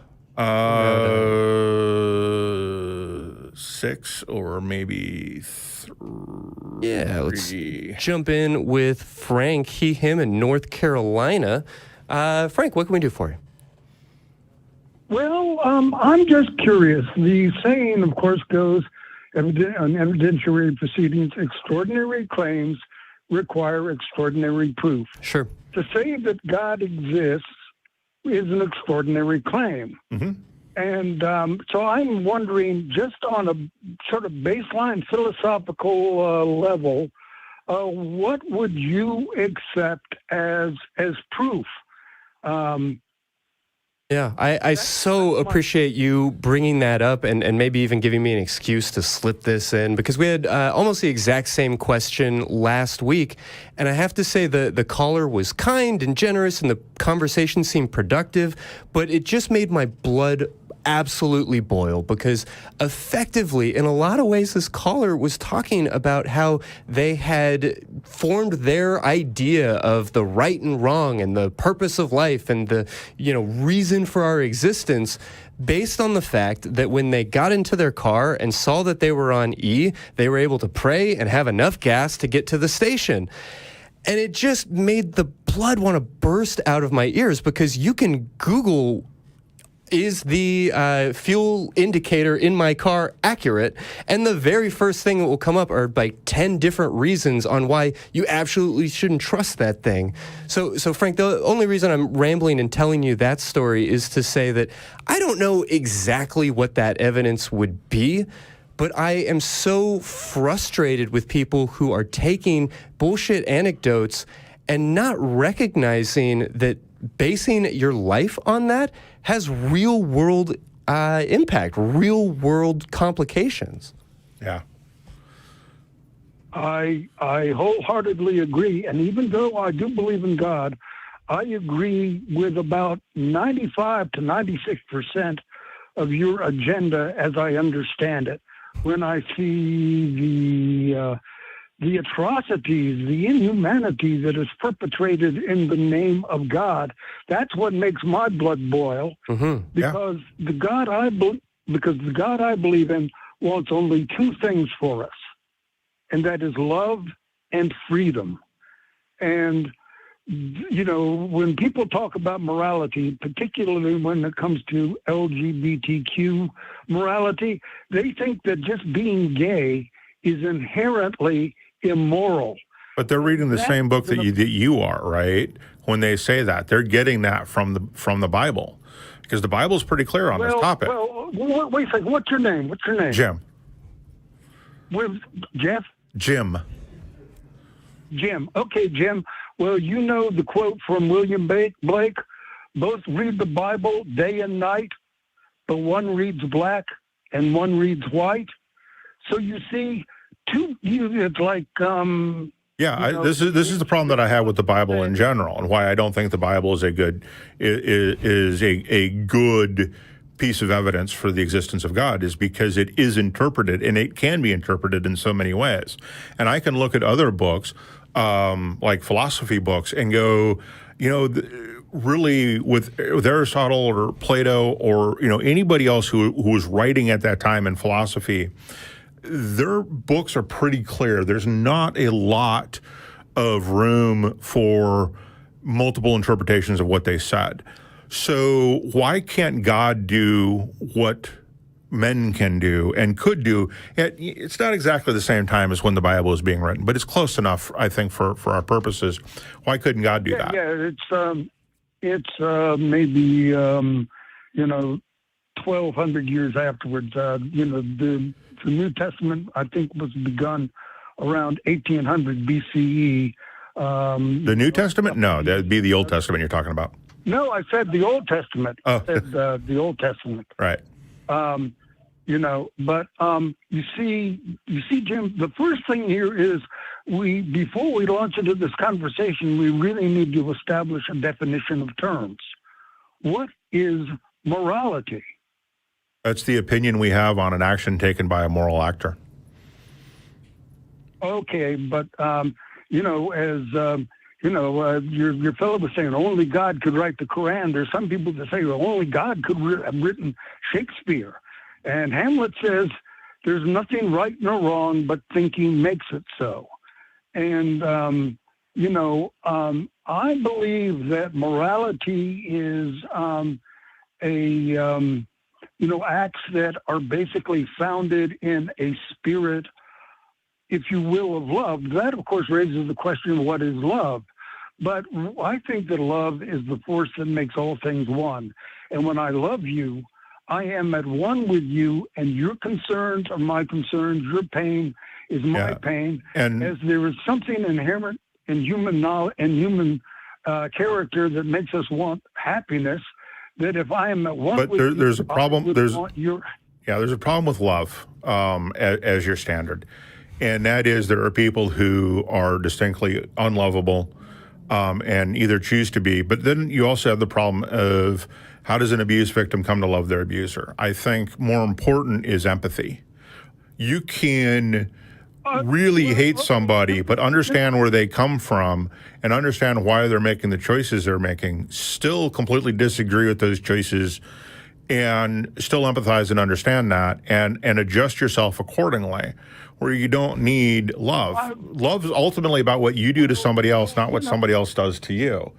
6 or maybe 3. Yeah, let's jump in with Frank, him in North Carolina. Frank, what can we do for you? Well, I'm just curious. The saying, of course, goes on evidentiary proceedings, extraordinary claims require extraordinary proof. Sure. To say that God exists is an extraordinary claim. Mm-hmm. And so I'm wondering, just on a sort of baseline philosophical level, what would you accept as proof? Yeah, I so appreciate you bringing that up and maybe even giving me an excuse to slip this in, because we had almost the exact same question last week. And I have to say the caller was kind and generous and the conversation seemed productive, but it just made my blood absolutely boil, because effectively, in a lot of ways, this caller was talking about how they had formed their idea of the right and wrong and the purpose of life and the, reason for our existence based on the fact that when they got into their car and saw that they were on E, they were able to pray and have enough gas to get to the station. And it just made the blood want to burst out of my ears, because you can Google, is the fuel indicator in my car accurate? And the very first thing that will come up are like 10 different reasons on why you absolutely shouldn't trust that thing. So Frank, the only reason I'm rambling and telling you that story is to say that I don't know exactly what that evidence would be, but I am so frustrated with people who are taking bullshit anecdotes and not recognizing that basing your life on that has real world impact, real world complications. Yeah. I wholeheartedly agree. And even though I do believe in God, I agree with about 95 to 96% of your agenda as I understand it. When I see the atrocities, the inhumanity that is perpetrated in the name of God, that's what makes my blood boil. Mm-hmm. Because the God I believe in wants only two things for us, and that is love and freedom. And when people talk about morality, particularly when it comes to LGBTQ morality, they think that just being gay is inherently immoral. But they're reading the same book that you are, right? When they say that, they're getting that from the Bible, because the Bible is pretty clear on this topic. Well, wait a second. What's your name? Jim. Jeff? Jim. Okay, Jim. Well, you know the quote from William Blake, both read the Bible day and night, but one reads black and one reads white. So you see, it's like this is the problem that I have with the Bible in general, and why I don't think the Bible is a good piece of evidence for the existence of God, is because it is interpreted, and it can be interpreted in so many ways. And I can look at other books, like philosophy books, and go, really with Aristotle or Plato or anybody else who was writing at that time in philosophy, their books are pretty clear. There's not a lot of room for multiple interpretations of what they said. So why can't God do what men can do and could do? It's not exactly the same time as when the Bible is being written, but it's close enough, I think, for our purposes. Why couldn't God do that? Yeah, it's maybe 1,200 years afterwards. The New Testament, I think, was begun around 1800 BCE. The New Testament? No, that'd be the Old Testament you're talking about. No, I said the Old Testament. Oh. I said the Old Testament. Right. But you see, Jim, the first thing here is before we launch into this conversation, we really need to establish a definition of terms. What is morality? That's the opinion we have on an action taken by a moral actor. Okay, but your fellow was saying only God could write the Quran. There's some people that say only God could have written Shakespeare. And Hamlet says there's nothing right nor wrong, but thinking makes it so. And, I believe that morality is acts that are basically founded in a spirit, if you will, of love. That, of course, raises the question of what is love. But I think that love is the force that makes all things one. And when I love you, I am at one with you, and your concerns are my concerns. Your pain is my pain. And as there is something inherent in human knowledge and human character that makes us want happiness, that if I am at one But with there's you, a problem. I would There's want your there's a problem with love as your standard, and that is there are people who are distinctly unlovable and either choose to be. But then you also have the problem of how does an abuse victim come to love their abuser? I think more important is empathy. You can really hate somebody, but understand where they come from and understand why they're making the choices they're making, still completely disagree with those choices and still empathize and understand that and adjust yourself accordingly, where you don't need love. Love is ultimately about what you do to somebody else, not what somebody else does to you.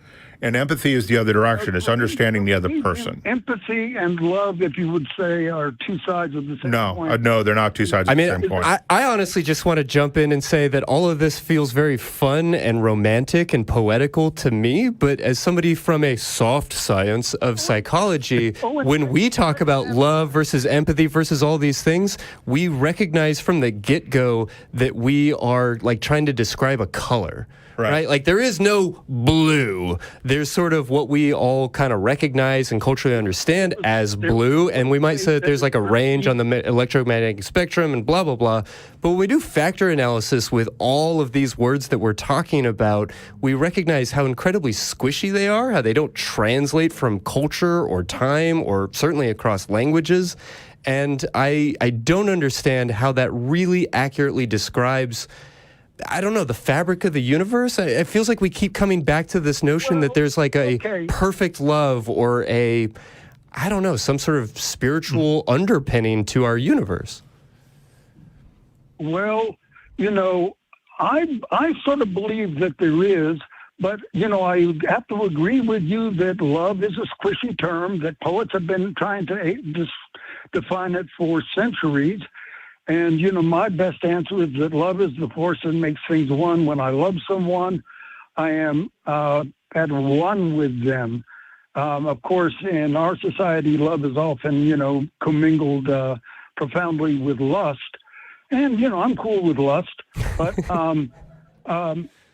And empathy is the other direction. It's understanding the other person. Empathy and love, if you would say, are two sides of the same coin. No, they're not two sides of the same coin. I honestly just want to jump in and say that all of this feels very fun and romantic and poetical to me. But as somebody from a soft science of psychology, when we talk about love versus empathy versus all these things, we recognize from the get-go that we are like trying to describe a color. Right? Like there is no blue. There's sort of what we all kind of recognize and culturally understand as blue. And we might say that there's like a range on the electromagnetic spectrum and blah, blah, blah. But when we do factor analysis with all of these words that we're talking about, we recognize how incredibly squishy they are, how they don't translate from culture or time or certainly across languages. And I don't understand how that really accurately describes, I don't know, the fabric of the universe. It feels like we keep coming back to this notion that there's like a perfect love or a, I don't know, some sort of spiritual underpinning to our universe. Well, I sort of believe that there is, but, I have to agree with you that love is a squishy term, that poets have been trying to define it for centuries. And, my best answer is that love is the force that makes things one. When I love someone, I am at one with them. Of course, in our society, love is often, commingled profoundly with lust. And, I'm cool with lust, but,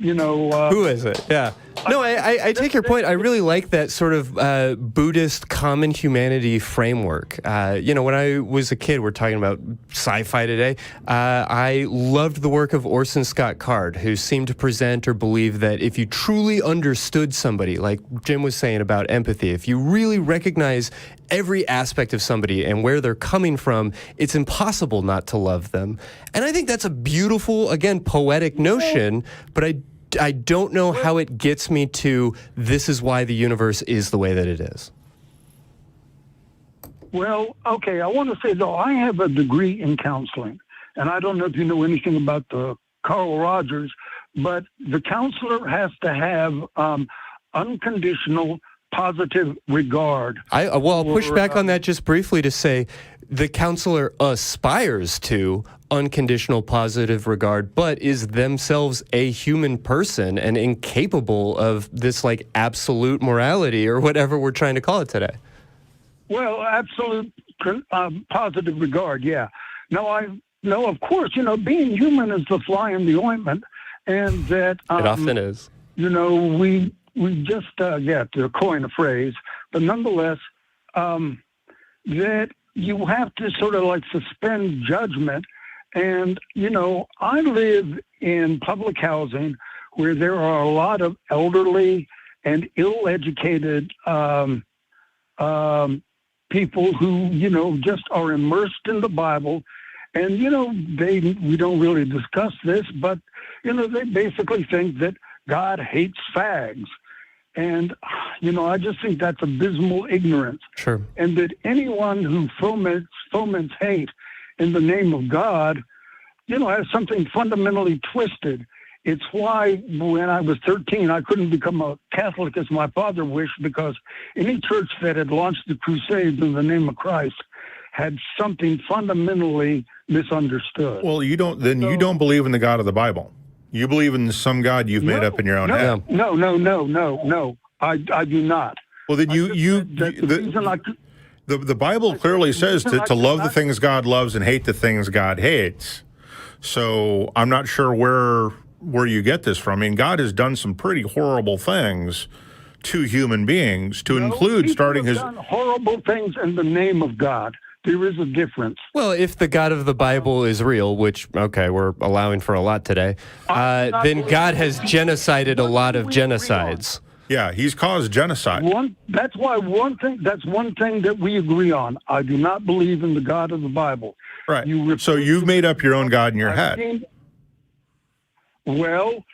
who is it? Yeah. No, I take your point. I really like that sort of Buddhist common humanity framework. When I was a kid, we're talking about sci-fi today, I loved the work of Orson Scott Card, who seemed to present or believe that if you truly understood somebody, like Jim was saying about empathy, if you really recognize every aspect of somebody and where they're coming from, it's impossible not to love them. And I think that's a beautiful, again, poetic notion, but I don't know how it gets me to this is why the universe is the way that it is. Well, okay, I want to say, though, I have a degree in counseling, and I don't know if you know anything about the Carl Rogers, but the counselor has to have unconditional positive regard. I'll push back on that just briefly to say the counselor aspires to unconditional positive regard, but is themselves a human person and incapable of this like absolute morality or whatever we're trying to call it today. Well, absolute positive regard, yeah. No, of course, being human is the fly in the ointment, and that it often is. We just to coin a phrase, but nonetheless, that you have to sort of like suspend judgment. And, I live in public housing where there are a lot of elderly and ill-educated people who, just are immersed in the Bible. And, we don't really discuss this, but, they basically think that God hates fags. And, I just think that's abysmal ignorance. Sure. And that anyone who foments hate in the name of God, has something fundamentally twisted. It's why when I was 13, I couldn't become a Catholic as my father wished, because any church that had launched the Crusades in the name of Christ had something fundamentally misunderstood. Well, you don't believe in the God of the Bible. You believe in some God you've made up in your own head. No. I do not. Well, then the Bible clearly says to love the things God loves and hate the things God hates. So I'm not sure where you get this from. I mean, God has done some pretty horrible things to human beings to include people starting have his. done horrible things in the name of God. There is a difference. Well, if the God of the Bible is real, which, okay, we're allowing for a lot today, then God has genocided a lot of genocides. Yeah, he's caused genocide. That's one thing that we agree on. I do not believe in the God of the Bible. Right. So you've made up your own God in your head. Well,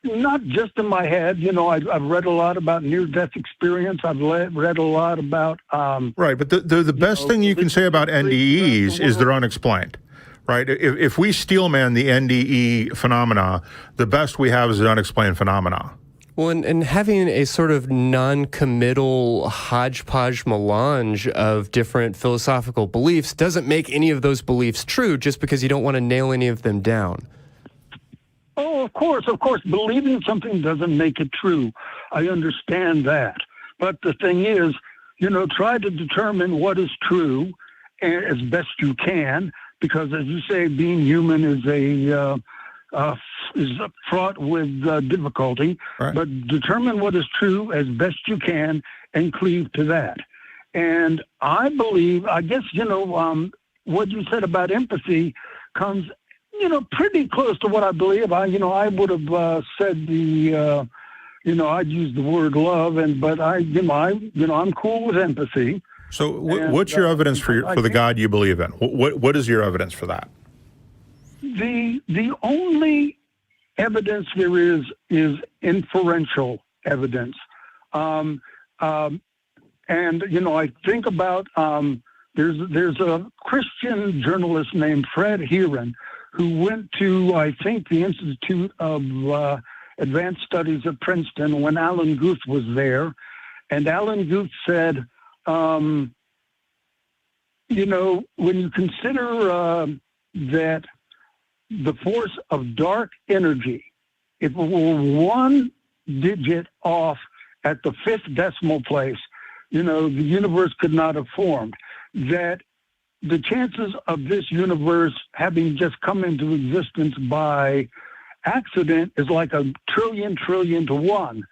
not just in my head. I've read a lot about near-death experience. I've read a lot about... right, but the best thing you can say about NDEs is they're unexplained. Right? If we steelman the NDE phenomena, the best we have is an unexplained phenomena. Well, and having a sort of non-committal hodgepodge melange of different philosophical beliefs doesn't make any of those beliefs true just because you don't want to nail any of them down. Oh, of course. Believing something doesn't make it true. I understand that. But the thing is, try to determine what is true as best you can, because as you say, being human is fraught with difficulty, right. But determine what is true as best you can and cleave to that. And I believe, I guess, what you said about empathy comes, pretty close to what I believe. I would have said I'd use the word love, but I'm cool with empathy. So what's your evidence for the God you believe in? What is your evidence for that? The only evidence there is inferential evidence. And, I think about, there's a Christian journalist named Fred Heron who went to, I think, the Institute of Advanced Studies at Princeton when Alan Guth was there. And Alan Guth said, when you consider that the force of dark energy, if it were one digit off at the fifth decimal place, the universe could not have formed. That the chances of this universe having just come into existence by accident is like a trillion to one.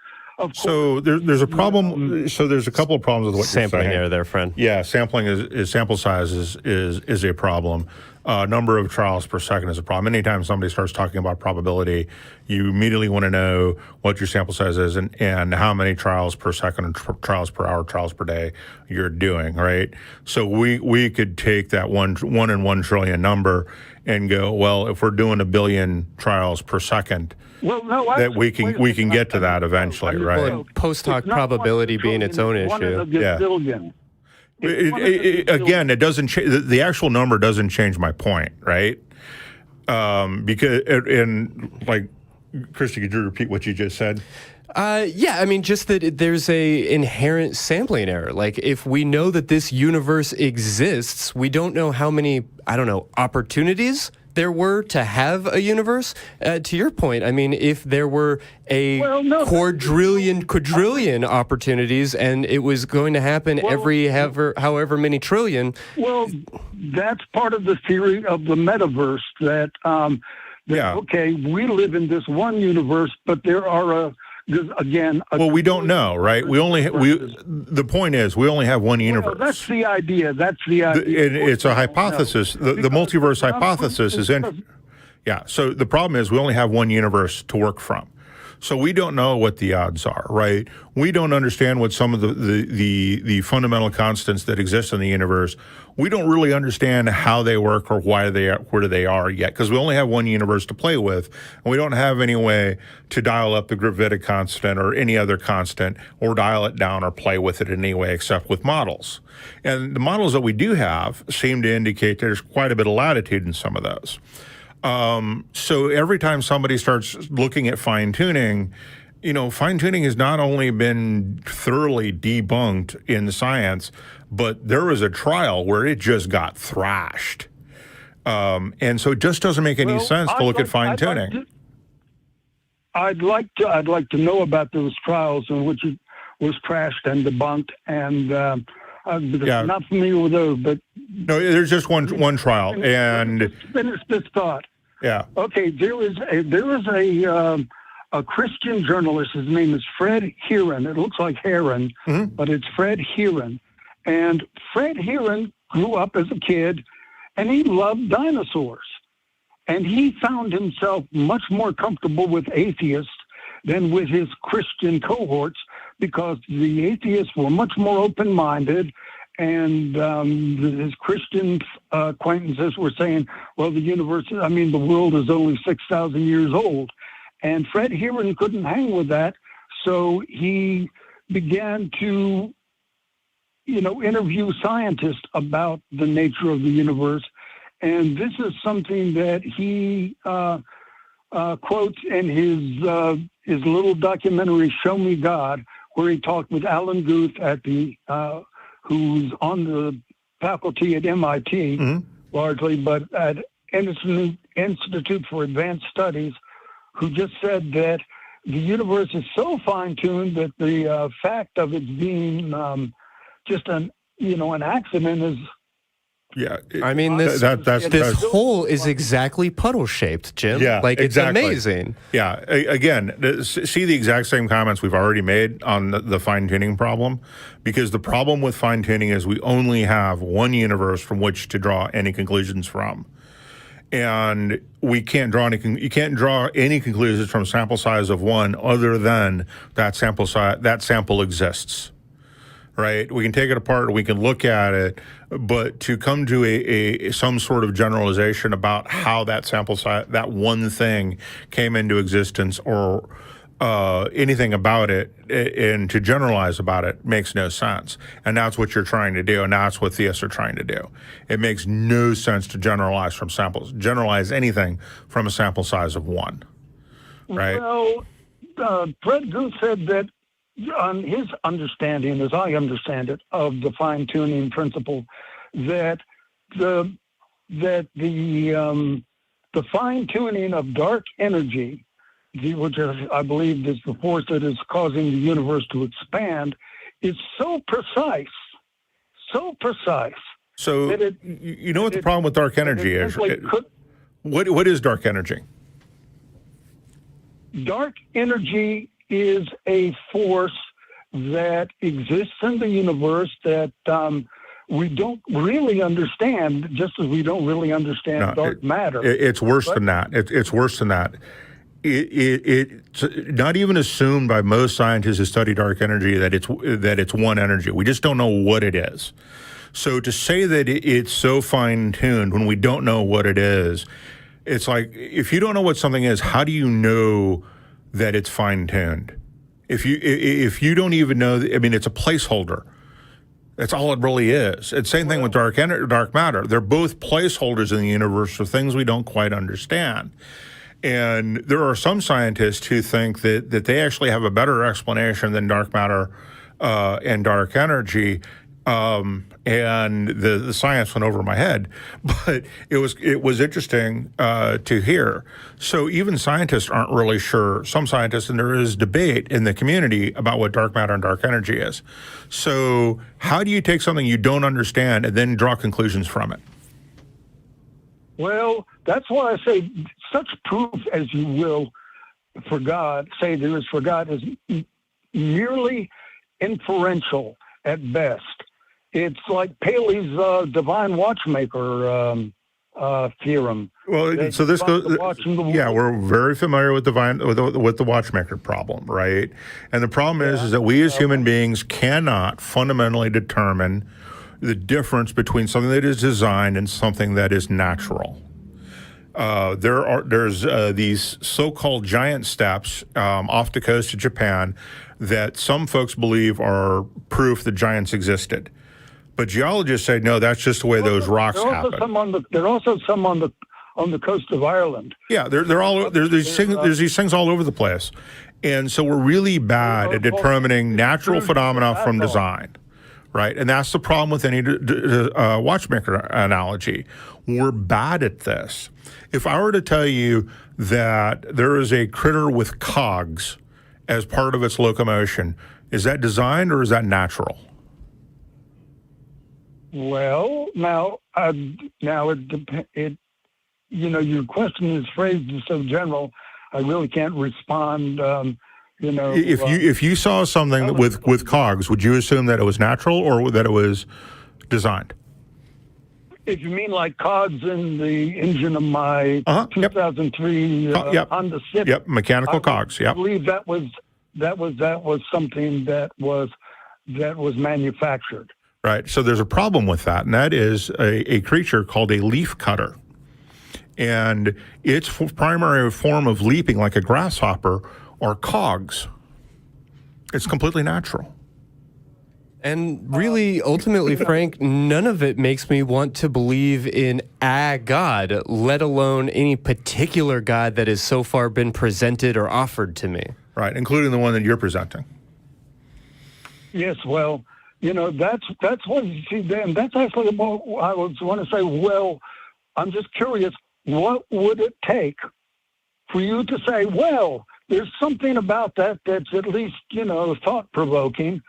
So there's a problem. So there's a couple of problems with what sampling you're saying. error there, friend. Yeah, sampling is sample size is a problem. Number of trials per second is a problem. Anytime somebody starts talking about probability, you immediately want to know what your sample size is and how many trials per second and trials per hour, trials per day you're doing, right? So we could take that one in 1 trillion number and go, well, if we're doing 1 billion trials per second, that we can get to that eventually, right? Well, and post hoc probability being its own issue. Yeah. Again, it doesn't the actual number doesn't change my point, right? Because like, Christy, could you repeat what you just said? Yeah, I mean, just that there's a inherent sampling error. Like, if we know that this universe exists, we don't know how many, opportunities there were to have a universe. To your point, I mean, if there were a quadrillion opportunities and it was going to happen every however many trillion. Well, that's part of the theory of the metaverse that, okay, we live in this one universe, but there are we don't know, right? The point is, we only have one universe. Well, that's the idea. It's a hypothesis. The multiverse hypothesis is so the problem is we only have one universe to work from. So we don't know what the odds are, right? We don't understand what some of the fundamental constants that exist in the universe. We don't really understand how they work or where they are yet, because we only have one universe to play with, and we don't have any way to dial up the gravitic constant or any other constant, or dial it down or play with it in any way except with models. And the models that we do have seem to indicate there's quite a bit of latitude in some of those. So every time somebody starts looking at fine-tuning, fine-tuning has not only been thoroughly debunked in science, but there was a trial where it just got thrashed. And so it just doesn't make any sense to look at fine-tuning. I'd like to know about those trials in which it was trashed and debunked, and because I'm not familiar with those. But no, there's just one trial, and finish this thought. Yeah. Okay. There was a a Christian journalist. His name is Fred Heron. It looks like Heron, but it's Fred Heron. And Fred Heron grew up as a kid, and he loved dinosaurs. And he found himself much more comfortable with atheists than with his Christian cohorts, because the atheists were much more open-minded, and his Christian acquaintances were saying, well, the world is only 6,000 years old. And Fred Heron couldn't hang with that, so he began to, interview scientists about the nature of the universe. And this is something that he quotes in his little documentary, Show Me God, where he talked with Alan Guth who's on the faculty at MIT largely, but at Institute for Advanced Studies, who just said that the universe is so fine-tuned that the fact of it being just an accident is. Yeah, this hole is exactly puddle-shaped, Jim. Yeah, it's exactly. amazing. Yeah, again, see the exact same comments we've already made on the fine-tuning problem, because the problem with fine-tuning is we only have one universe from which to draw any conclusions from, and we can't draw you can't draw any conclusions from a sample size of one other than that sample exists. Right, we can take it apart, we can look at it, but to come to some sort of generalization about how that sample size, that one thing came into existence, or anything about it, and to generalize about it makes no sense. And that's what you're trying to do, and that's what theists are trying to do. It makes no sense to generalize anything from a sample size of one. Right. Well, Fred Guth said that, on his understanding, as I understand it, of the fine-tuning principle, that the fine-tuning of dark energy, which I believe is the force that is causing the universe to expand, is so precise. So, you know what the problem with dark energy is? What is dark energy? Dark energy is a force that exists in the universe that we don't really understand, just as we don't really understand dark matter. It's worse than that. It's worse than that. It's not even assumed by most scientists who study dark energy that it's one energy. We just don't know what it is. So to say that it's so fine-tuned when we don't know what it is, it's like, if you don't know what something is, how do you know that it's fine-tuned? If you don't even know, it's a placeholder. That's all it really is. It's the same thing with dark matter. They're both placeholders in the universe for things we don't quite understand. And there are some scientists who think that they actually have a better explanation than dark matter and dark energy. And the science went over my head, but it was interesting to hear. So even scientists aren't really sure. Some scientists, and there is debate in the community about what dark matter and dark energy is. So how do you take something you don't understand and then draw conclusions from it? Well, that's why I say such proof as you will for God, say there is for God, is merely inferential at best. It's like Paley's divine watchmaker theorem. Well, so this goes. Yeah, we're very familiar with the watchmaker problem, right? And the problem is that we as human beings cannot fundamentally determine the difference between something that is designed and something that is natural. There's these so-called giant steps off the coast of Japan that some folks believe are proof that giants existed. But geologists say, no, that's just the way those rocks happen. There are also some on the coast of Ireland. Yeah, there's these things all over the place. And so we're really bad at determining natural phenomena from design, right? And that's the problem with any watchmaker analogy. We're bad at this. If I were to tell you that there is a critter with cogs as part of its locomotion, is that designed or is that natural? Well, now it your question is phrased so general. really can't respond. If you saw something with cogs, would you assume that it was natural or that it was designed? If you mean like cogs in the engine of my 2003 Honda Civic, yep, mechanical cogs. Yep. I believe that was something that was manufactured. Right. So there's a problem with that, and that is a creature called a leaf cutter, and its primary form of leaping, like a grasshopper, are cogs. It's completely natural. And really, ultimately, Frank, none of it makes me want to believe in a God, let alone any particular God that has so far been presented or offered to me. Right, including the one that you're presenting. Yes, well, that's what you see then. That's actually what I was want to say. Well, I'm just curious, what would it take for you to say, well, there's something about that that's at least, thought-provoking?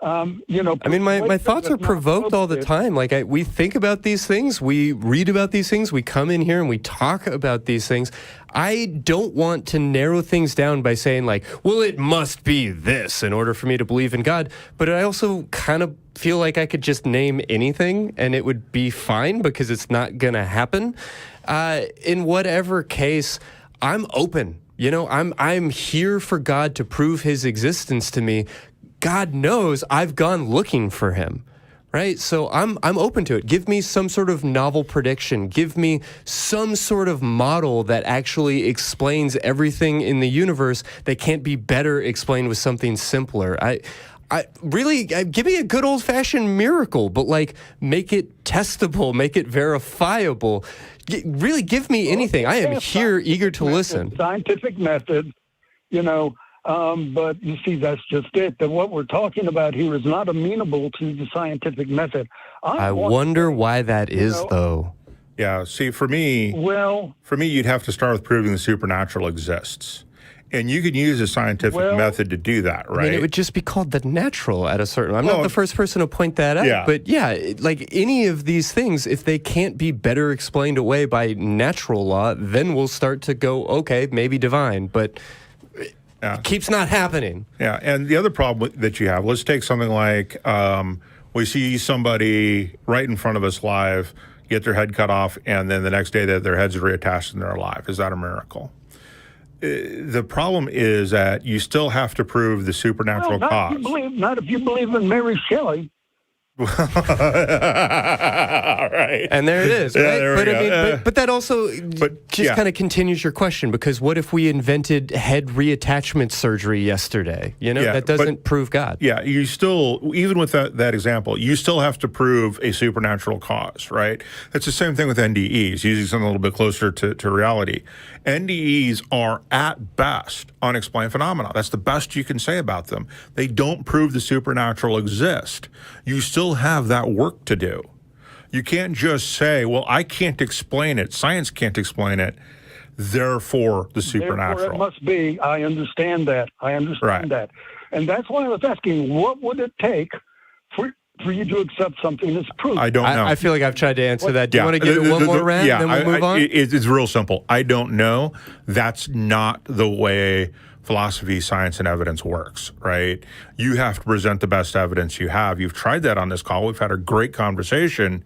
I mean, my thoughts are provoked all the time. Like, we think about these things, we read about these things, we come in here and we talk about these things. I don't want to narrow things down by saying, like, well, it must be this in order for me to believe in God. But I also kind of feel like I could just name anything and it would be fine because it's not going to happen. In whatever case, I'm open. I'm here for God to prove his existence to me. God knows I've gone looking for him, right? So I'm open to it. Give me some sort of novel prediction. Give me some sort of model that actually explains everything in the universe that can't be better explained with something simpler. I really give me a good old-fashioned miracle, but like make it testable, make it verifiable. Really give me anything. I am here eager to listen. Scientific method, but you see, that's just it. That what we're talking about here is not amenable to the scientific method. I wonder why that is, though. Yeah, see, for me, you'd have to start with proving the supernatural exists. And you can use a scientific method to do that, right? I mean, it would just be called the natural at a certain... I'm not the first person to point that out, but like any of these things, if they can't be better explained away by natural law, then we'll start to go, okay, maybe divine, but... It keeps not happening. Yeah, and the other problem that you have, let's take something like we see somebody right in front of us live get their head cut off, and then the next day their head's reattached and they're alive. Is that a miracle? The problem is that you still have to prove the supernatural cause. Not if you believe in Mary Shelley. Right. And there it is, right? Yeah, but I mean, but that also kind of continues your question, because what if we invented head reattachment surgery yesterday? That doesn't prove God. Yeah, you still, even with that example, you still have to prove a supernatural cause, right? It's the same thing with NDEs, using something a little bit closer to reality. NDEs are, at best, unexplained phenomena. That's the best you can say about them. They don't prove the supernatural exist. You still have that work to do. You can't just say, well, I can't explain it. Science can't explain it. Therefore, the supernatural. Therefore, it must be. I understand that. That. And that's why I was asking, what would it take for you to accept something as proof? I don't know. I feel like I've tried to answer that. Do you want to give it one more round, and then we'll move on? It's real simple. I don't know. That's not the way philosophy, science, and evidence works, right? You have to present the best evidence you have. You've tried that on this call. We've had a great conversation,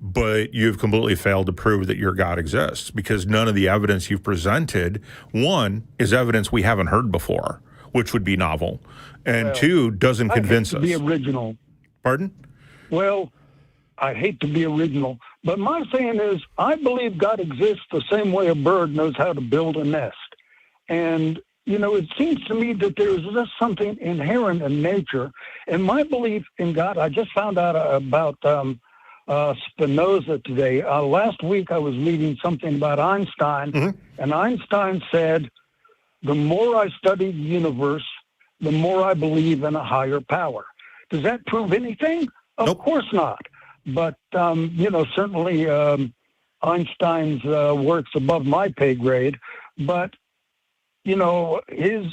but you've completely failed to prove that your God exists, because none of the evidence you've presented, one, is evidence we haven't heard before, which would be novel, and two, doesn't convince us. I hate to be original. Pardon? Well, I hate to be original, but my saying is I believe God exists the same way a bird knows how to build a nest. And it seems to me that there's just something inherent in nature. And my belief in God, I just found out about Spinoza today. Last week I was reading something about Einstein, and Einstein said, the more I study the universe, the more I believe in a higher power. Does that prove anything? Of course not. But, certainly Einstein's work's above my pay grade. But, his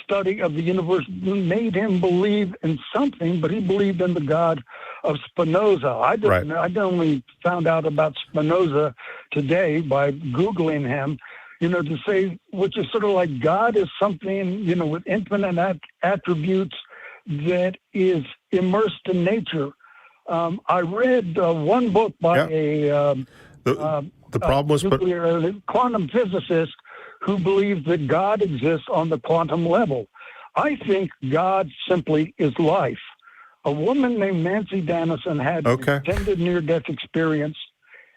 study of the universe made him believe in something, but he believed in the God of Spinoza. I only found out about Spinoza today by Googling him. to say, which is sort of like God is something, with infinite attributes that is immersed in nature. I read one book by the problem was quantum physicist who believes that God exists on the quantum level. I think God simply is life. A woman named Nancy Dennison had an extended near-death experience.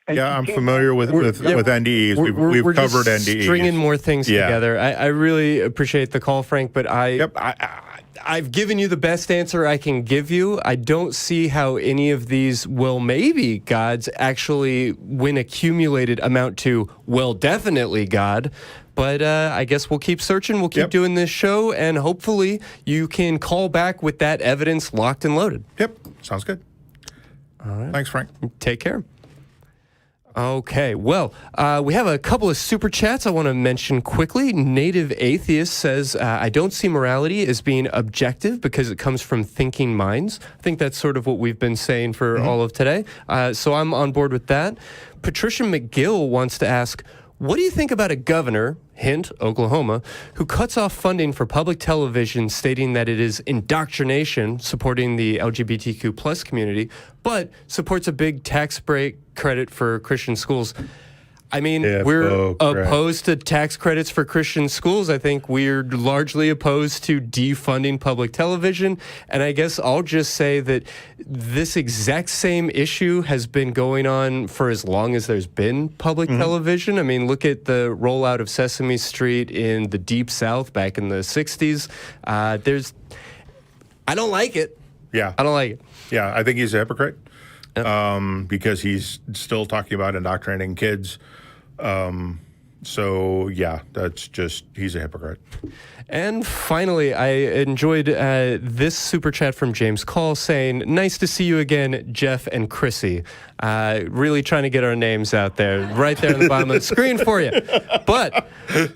And I'm familiar with NDEs. We've covered just NDEs. Stringing more things together. I really appreciate the call, Frank, but I've given you the best answer I can give you. I don't see how any of these, maybe gods actually, when accumulated, amount to, definitely God. But I guess we'll keep searching. We'll keep doing this show, and hopefully you can call back with that evidence locked and loaded. Yep. Sounds good. All right. Thanks, Frank. Take care. Okay, we have a couple of super chats I want to mention quickly. Native Atheist says, I don't see morality as being objective because it comes from thinking minds. I think that's sort of what we've been saying for all of today. So I'm on board with that. Patricia McGill wants to ask, what do you think about a governor, hint, Oklahoma, who cuts off funding for public television, stating that it is indoctrination, supporting the LGBTQ plus community, but supports a big tax break credit for Christian schools? I mean, we're opposed to tax credits for Christian schools. I think we're largely opposed to defunding public television. And I guess I'll just say that this exact same issue has been going on for as long as there's been public television. I mean, look at the rollout of Sesame Street in the Deep South back in the 60s. I don't like it. Yeah. I don't like it. Yeah, I think he's a hypocrite because he's still talking about indoctrinating kids. That's just, he's a hypocrite. And finally, I enjoyed this super chat from James Call saying, nice to see you again, Jeff and Chrissy. Really trying to get our names out there, right there on the bottom of the screen for you. But,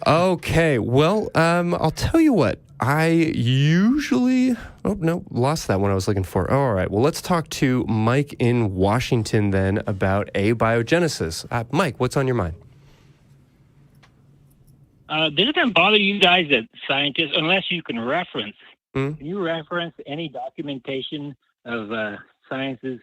okay, I'll tell you what. I usually... Oh, no, lost that one I was looking for. All right, let's talk to Mike in Washington then about abiogenesis. Mike, what's on your mind? This doesn't bother you guys as scientists unless you can reference. Can you reference any documentation of sciences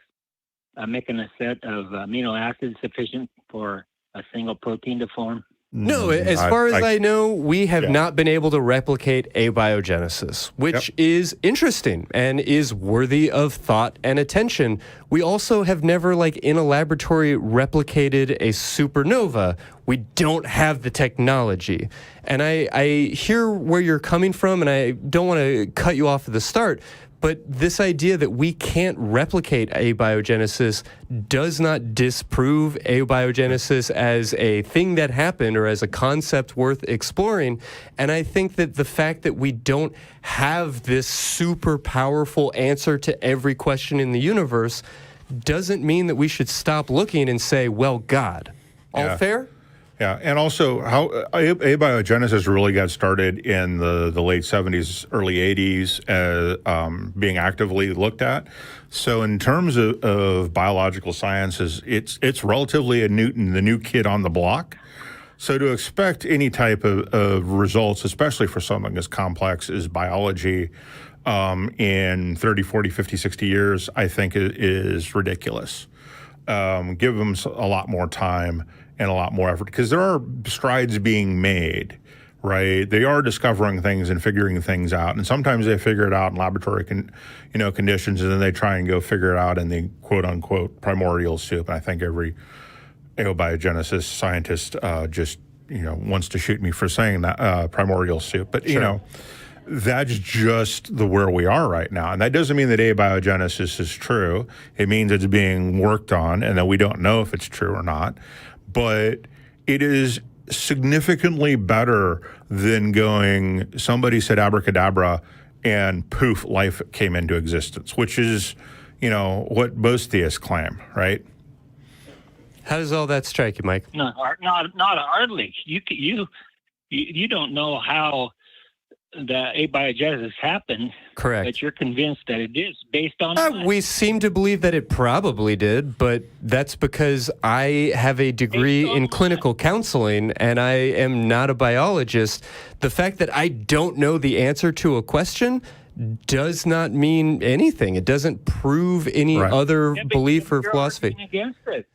making a set of amino acids sufficient for a single protein to form? No, as far as I know, we have not been able to replicate abiogenesis, which is interesting and is worthy of thought and attention. We also have never, in a laboratory, replicated a supernova. We don't have the technology. And I hear where you're coming from, and I don't want to cut you off at the start, but this idea that we can't replicate abiogenesis does not disprove abiogenesis as a thing that happened or as a concept worth exploring. And I think that the fact that we don't have this super powerful answer to every question in the universe doesn't mean that we should stop looking and say, God. All fair? Yeah, and also how abiogenesis really got started in the late 70s, early 80s, being actively looked at. So in terms of biological sciences, it's relatively the new kid on the block. So to expect any type of results, especially for something as complex as biology, in 30, 40, 50, 60 years, I think is ridiculous. Give them a lot more time and a lot more effort, because there are strides being made, right? They are discovering things and figuring things out, and sometimes they figure it out in laboratory conditions, and then they try and go figure it out in the quote-unquote primordial soup. And I think every abiogenesis scientist just wants to shoot me for saying that primordial soup, but that's just where we are right now. And that doesn't mean that abiogenesis is true. It means it's being worked on and that we don't know if it's true or not. But it is significantly better than somebody said abracadabra and poof, life came into existence, which is, what most theists claim, right? How does all that strike you, Mike? Not hardly. You don't know how the abiogenesis happened. Correct. But you're convinced that it is based on what? We seem to believe that it probably did, but that's because I have a degree in clinical counseling and I am not a biologist. The fact that I don't know the answer to a question does not mean anything. It doesn't prove any other belief or philosophy. Against it.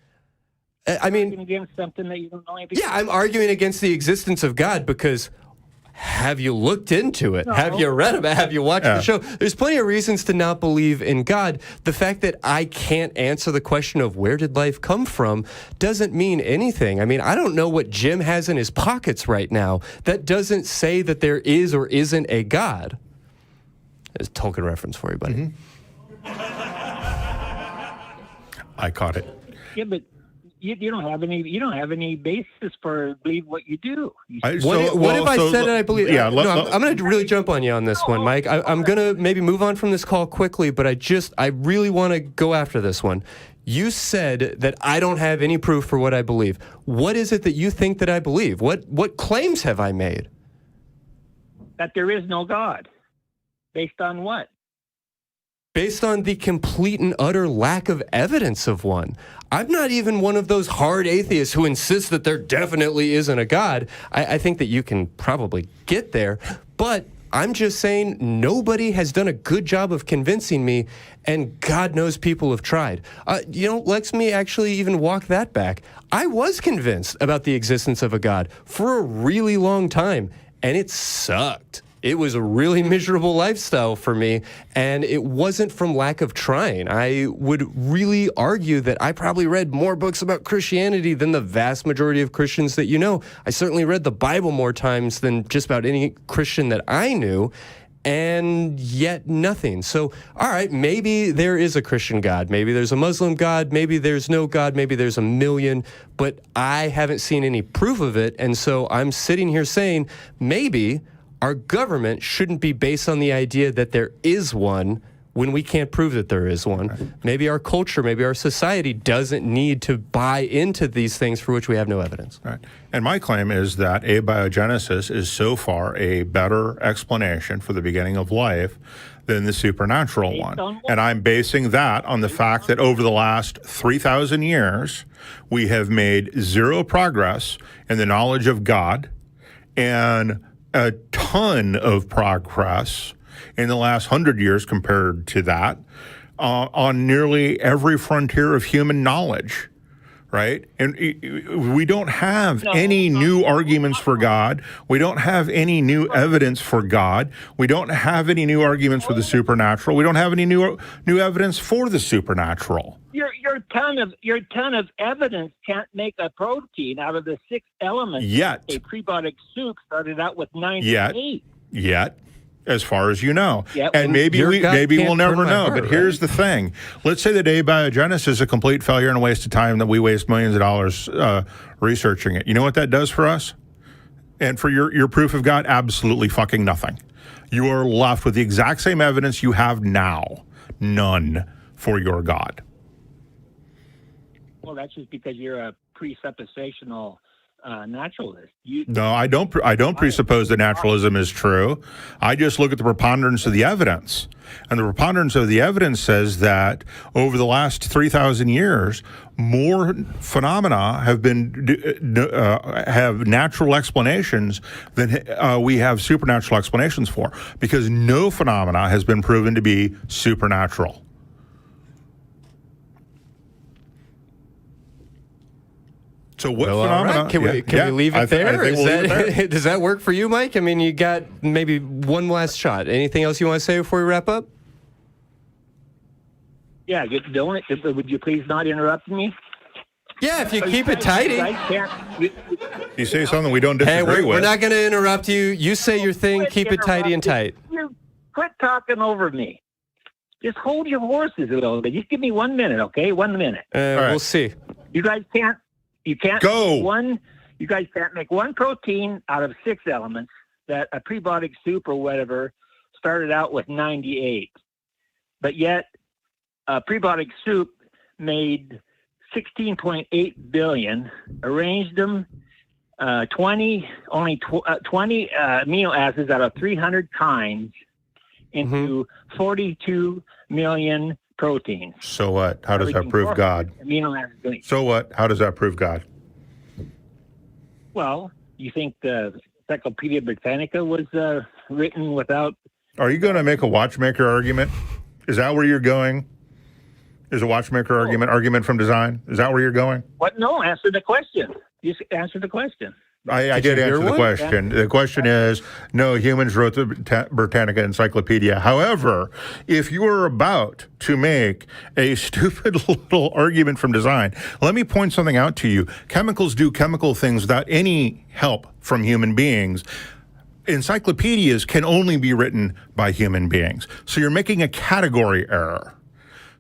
I mean, against something that you don't know anything. Yeah, I'm arguing against the existence of God because have you looked into it? No. Have you read about it? Have you watched the show? There's plenty of reasons to not believe in God. The fact that I can't answer the question of where did life come from doesn't mean anything. I mean, I don't know what Jim has in his pockets right now. That doesn't say that there is or isn't a God. There's a Tolkien reference for you, buddy. I caught it. Yeah, but you don't have any basis for believe what you do. What if I said that I believe? Yeah, I'm going to really jump on you on this one, Mike. I'm going to maybe move on from this call quickly, but I really want to go after this one. You said that I don't have any proof for what I believe. What is it that you think that I believe? What claims have I made? That there is no God. Based on what? Based on the complete and utter lack of evidence of one. I'm not even one of those hard atheists who insist that there definitely isn't a God. I think that you can probably get there, but I'm just saying nobody has done a good job of convincing me, and God knows people have tried. Let me actually even walk that back. I was convinced about the existence of a God for a really long time, and it sucked. It was a really miserable lifestyle for me, and it wasn't from lack of trying. I would really argue that I probably read more books about Christianity than the vast majority of Christians that you know. I certainly read the Bible more times than just about any Christian that I knew, and yet nothing. So, all right, maybe there is a Christian God. Maybe there's a Muslim God. Maybe there's no God. Maybe there's a million, but I haven't seen any proof of it, and so I'm sitting here saying maybe our government shouldn't be based on the idea that there is one when we can't prove that there is one. Right. Maybe our culture, maybe our society doesn't need to buy into these things for which we have no evidence. Right. And my claim is that abiogenesis is so far a better explanation for the beginning of life than the supernatural one. And I'm basing that on the fact that over the last 3,000 years, we have made zero progress in the knowledge of God and a ton of progress in the last 100 years compared to that on nearly every frontier of human knowledge, right? And we don't have any new arguments for God. We don't have any new evidence for God. We don't have any new arguments for the supernatural. We don't have any new evidence for the supernatural. Your ton of evidence can't make a protein out of the 6 elements. Yet a prebiotic soup started out with 98. Yet, as far as you know, yep. And maybe we'll never know. But here's the thing: let's say that abiogenesis is a complete failure and a waste of time, that we waste millions of dollars researching it. You know what that does for us? And for your proof of God, absolutely fucking nothing. You are left with the exact same evidence you have now, none for your God. Well, that's just because you're a presuppositional naturalist. No, I don't presuppose that naturalism is true. I just look at the preponderance of the evidence. And the preponderance of the evidence says that over the last 3,000 years, more phenomena have have natural explanations than we have supernatural explanations for, because no phenomena has been proven to be supernatural. So what phenomena? Right. Can we leave it there? Does that work for you, Mike? I mean, you got maybe one last shot. Anything else you want to say before we wrap up? Yeah, would you please not interrupt me? Yeah, if you keep it tidy. You say something we don't disagree with. We're not going to interrupt you. You say your thing. Keep it tidy and tight. You quit talking over me. Just hold your horses a little bit. Just give me 1 minute, okay? 1 minute. Right. We'll see. You guys can't. You can't you guys can't make one protein out of 6 elements that a prebiotic soup or whatever started out with 98. But yet a prebiotic soup made 16.8 billion, arranged them, 20 amino acids out of 300 kinds into 42 million proteins. So what? How does that prove God? Amino acids. So what? How does that prove God? Well, you think the Encyclopedia Britannica was written without... Are you going to make a watchmaker argument? Is that where you're going? Is a watchmaker argument from design? Is that where you're going? What? No, answer the question. Just answer the question. I did answer the question. The question is, no, humans wrote the Britannica Encyclopedia. However, if you are about to make a stupid little argument from design, let me point something out to you. Chemicals do chemical things without any help from human beings. Encyclopedias can only be written by human beings. So you're making a category error.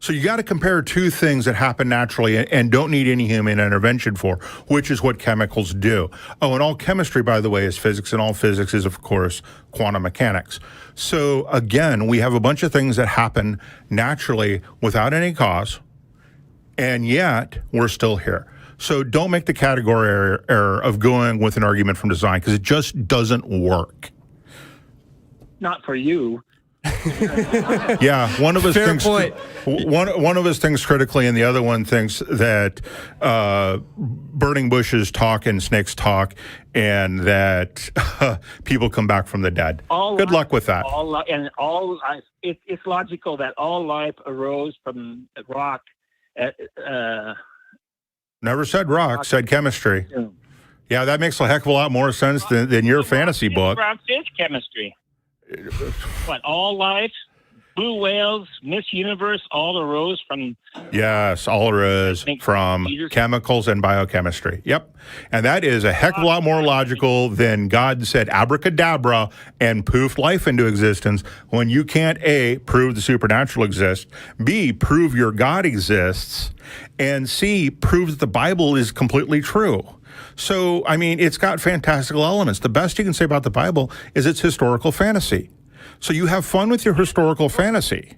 So you got to compare two things that happen naturally and don't need any human intervention for, which is what chemicals do. Oh, and all chemistry, by the way, is physics, and all physics is, of course, quantum mechanics. So again, we have a bunch of things that happen naturally without any cause, and yet we're still here. So don't make the category error of going with an argument from design, because it just doesn't work. Not for you. Yeah, one of us Fair thinks point. One of us thinks critically, and the other one thinks that burning bushes talk and snakes talk, and that people come back from the dead. Good luck with that. It's logical that all life arose from rock. Never said rock, said chemistry. Yeah, that makes a heck of a lot more sense than your fantasy book. Rock is chemistry. What, all life, blue whales, Miss Universe, all arose from... Yes, all arose from chemicals and biochemistry. Yep. And that is a heck of a lot more logical than God said abracadabra and poofed life into existence, when you can't A, prove the supernatural exists, B, prove your God exists, and C, prove that the Bible is completely true. So, I mean, it's got fantastical elements. The best you can say about the Bible is it's historical fantasy. So you have fun with your historical fantasy,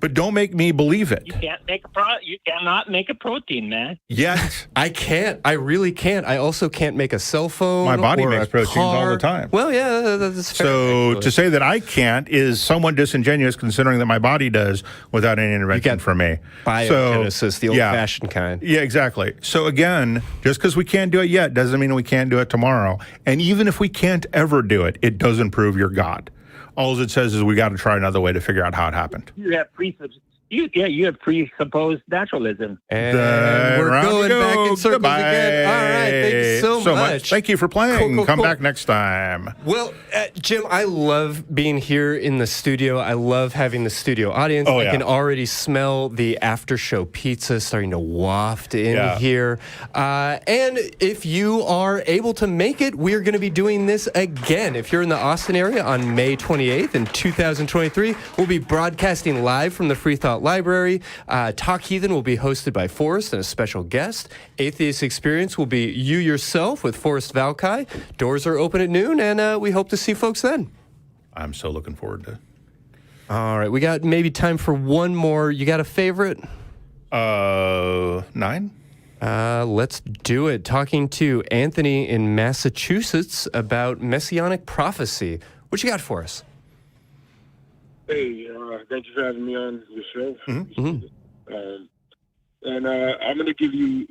but don't make me believe it. You cannot make a protein, man. Yet. I can't. I really can't. I also can't make a cell phone. My body or makes a proteins car. all the time. Well, yeah, that's fair. So to say that I can't is somewhat disingenuous, considering that my body does without any intervention from me. Biogenesis, the old-fashioned kind. Yeah, exactly. So again, just because we can't do it yet doesn't mean we can't do it tomorrow. And even if we can't ever do it, it doesn't prove you're God. All it says is we got to try another way to figure out how it happened. You have presupposed naturalism. And we're going back in circles again. All right, thank you so much. Thank you for playing. Cool. Come back next time. Well, Jim, I love being here in the studio. I love having the studio audience. I can already smell the after-show pizza starting to waft in here. And if you are able to make it, we're going to be doing this again. If you're in the Austin area on May 28th in 2023, we'll be broadcasting live from the Free Thought Library. Talk Heathen will be hosted by Forrest and a special guest. Atheist Experience will be you yourself with Forrest Valkai. Doors are open at noon, and we hope to see folks then. I'm so looking forward to it. All right, we got maybe time for one more. You got a favorite? 9? Let's do it. Talking to Anthony in Massachusetts about Messianic prophecy. What you got for us? Hey, thank you for having me on the show. Mm-hmm. And I'm going to give you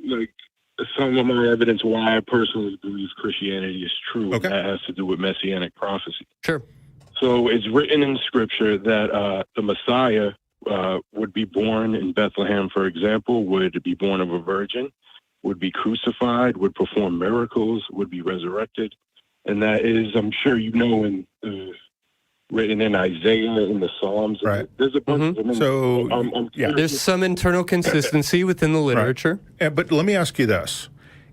some of my evidence why I personally believe Christianity is true. Okay. That has to do with Messianic prophecy. Sure. So it's written in Scripture that the Messiah would be born in Bethlehem, for example, would be born of a virgin, would be crucified, would perform miracles, would be resurrected. And that is, I'm sure you know, written in Isaiah, in the Psalms. Right. There's a bunch of them. So, there's some internal consistency within the literature. Right. But let me ask you this.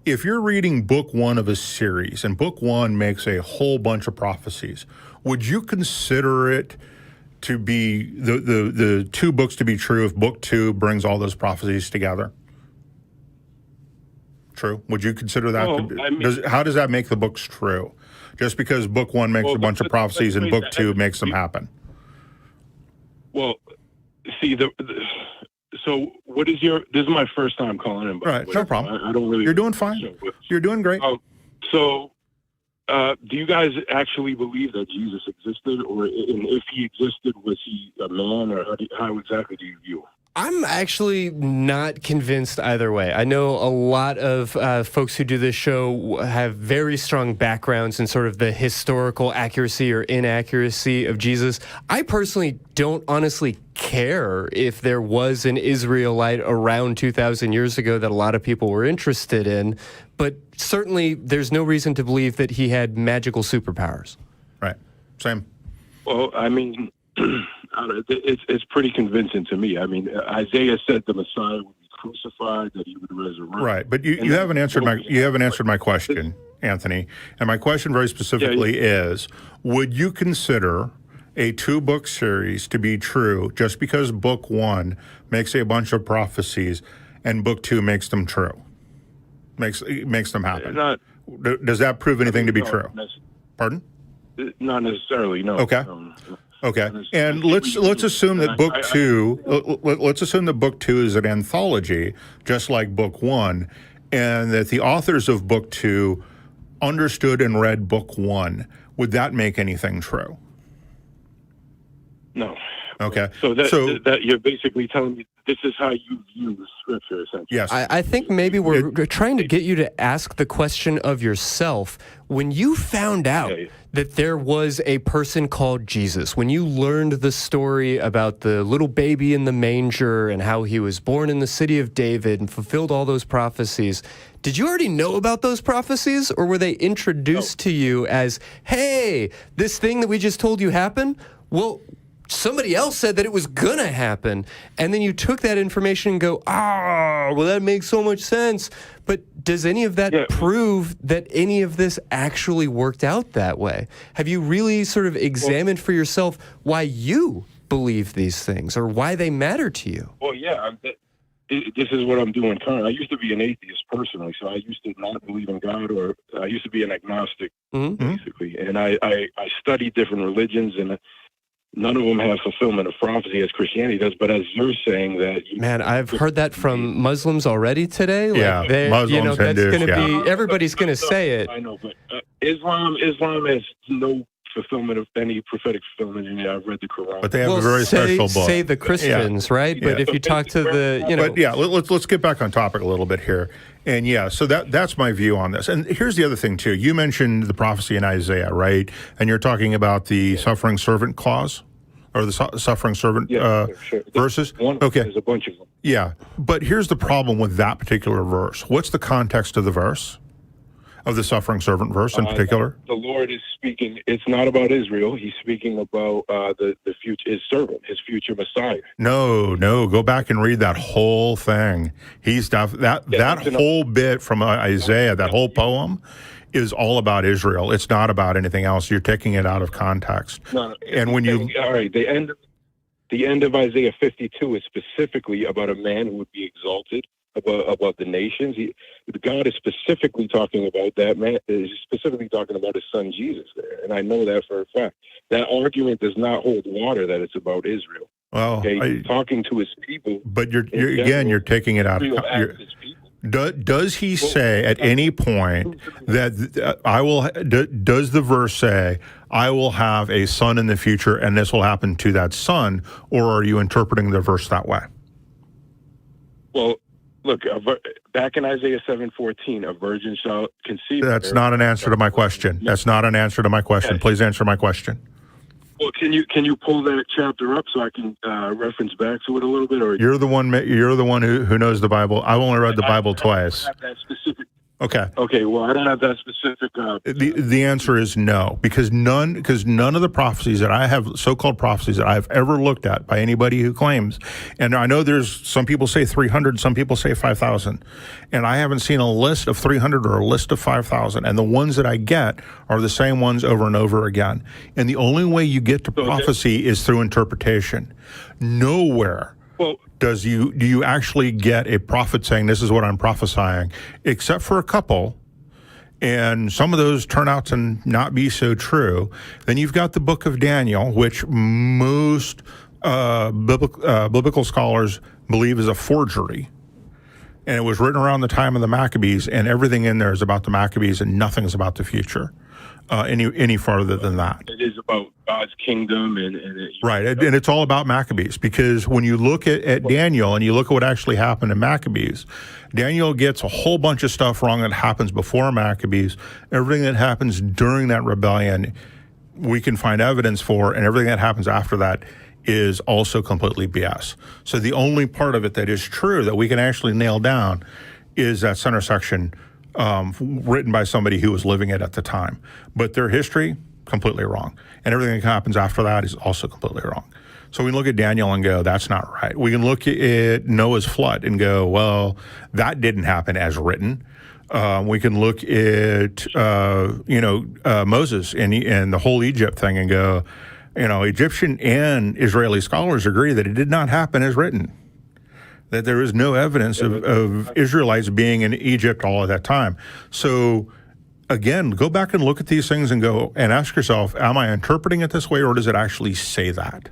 If you're reading book 1 of a series, and book 1 makes a whole bunch of prophecies, would you consider it to be the 2 books to be true if book 2 brings all those prophecies together? True. Would you consider that? How does that make the books true? Just because book 1 makes a bunch of prophecies and book 2 makes them happen. Well, see, so what is this is my first time calling in. Right, no problem. I don't really. You're doing fine. You're doing great. So, do you guys actually believe that Jesus existed, or and if he existed, was he a man, or how exactly do you view him? I'm actually not convinced either way. I know a lot of folks who do this show have very strong backgrounds in sort of the historical accuracy or inaccuracy of Jesus. I personally don't honestly care if there was an Israelite around 2,000 years ago that a lot of people were interested in, but certainly there's no reason to believe that he had magical superpowers. Right. Same. Well, I mean, it's pretty convincing to me. I mean, Isaiah said the Messiah would be crucified, that he would resurrect. Right, but you haven't answered my question, Anthony. And my question very specifically is: would you consider a 2-book series to be true just because book 1 makes a bunch of prophecies and book 2 makes them true, makes them happen? Does that prove anything to be true? Pardon? Not necessarily. No. Okay. Okay, and let's assume that book 2. Let's assume that book 2 is an anthology, just like book 1, and that the authors of book 2 understood and read book 1. Would that make anything true? No. Okay. So that you're basically telling me this is how you view the scripture, essentially. Yes. I think maybe we're trying to get you to ask the question of yourself. When you found out that there was a person called Jesus, when you learned the story about the little baby in the manger and how he was born in the city of David and fulfilled all those prophecies, did you already know about those prophecies, or were they introduced to you as, hey, this thing that we just told you happened? Well, somebody else said that it was gonna happen, and then you took that information and go, well, that makes so much sense. But does any of that prove that any of this actually worked out that way? Have you really sort of examined for yourself why you believe these things or why they matter to you? Well, yeah, this is what I'm doing currently. I used to be an atheist personally, so I used to not believe in God, or I used to be an agnostic, basically. And I studied different religions, and none of them have fulfillment of prophecy as Christianity does, but as you're saying that... Man, I've heard that from Muslims already today. Like Muslims, that's Hindus, going to be, everybody's going to say it. I know, but Islam has no fulfillment of any prophetic fulfillment in it. I've read the Quran. But they have a very special book. Say the Christians, right? But if you talk to the, But yeah, let's get back on topic a little bit here. And yeah, so that's my view on this. And here's the other thing too. You mentioned the prophecy in Isaiah, right? And you're talking about the suffering servant clause, or the suffering servant verses. There's a bunch of them. Yeah, but here's the problem with that particular verse. What's the context of the verse, of the suffering servant verse in particular? The Lord is speaking. It's not about Israel. He's speaking about the future, his servant, his future Messiah. No. Go back and read that whole thing. That whole bit from Isaiah, that whole poem, is all about Israel. It's not about anything else. You're taking it out of context. No. And when you all right, the end of Isaiah 52 is specifically about a man who would be exalted above the nations. God is specifically talking about that man. Is specifically talking about his son Jesus there, and I know that for a fact. That argument does not hold water that it's about Israel. Well, talking to his people. But you're taking it out of. Does he say at any point that I will? Does the verse say I will have a son in the future, and this will happen to that son, or are you interpreting the verse that way? Well, look, back in Isaiah 7:14, a virgin shall conceive. That's not an answer to my question. That's not an answer to my question. Please answer my question. Well, can you pull that chapter up so I can reference back to it a little bit? Or you're the one who knows the Bible. I've only read the Bible twice. I don't have that specific. Okay. Well, I don't have that specific. The answer is no, because none of the prophecies that I have, so-called prophecies that I've ever looked at by anybody who claims, and I know there's some people say 300, some people say 5,000, and I haven't seen a list of 300 or a list of 5,000, and the ones that I get are the same ones over and over again. And the only way you get to prophecy is through interpretation. Nowhere. Do you actually get a prophet saying, this is what I'm prophesying, except for a couple, and some of those turn out to not be so true. Then you've got the book of Daniel, which most biblical scholars believe is a forgery. And it was written around the time of the Maccabees, and everything in there is about the Maccabees, and nothing is about the future any farther than that. It is about God's kingdom, right, and it's all about Maccabees, because when you look at Daniel and you look at what actually happened in Maccabees, Daniel gets a whole bunch of stuff wrong that happens before Maccabees. Everything that happens during that rebellion, we can find evidence for, and everything that happens after that is also completely BS. So the only part of it that is true that we can actually nail down is that center section written by somebody who was living it at the time. But their history, completely wrong. And everything that happens after that is also completely wrong. So we can look at Daniel and go, that's not right. We can look at Noah's flood and go, well, that didn't happen as written. We can look at, Moses and the whole Egypt thing and go, Egyptian and Israeli scholars agree that it did not happen as written, that there is no evidence of Israelites being in Egypt all at that time. So, again, go back and look at these things and go and ask yourself, am I interpreting it this way, or does it actually say that?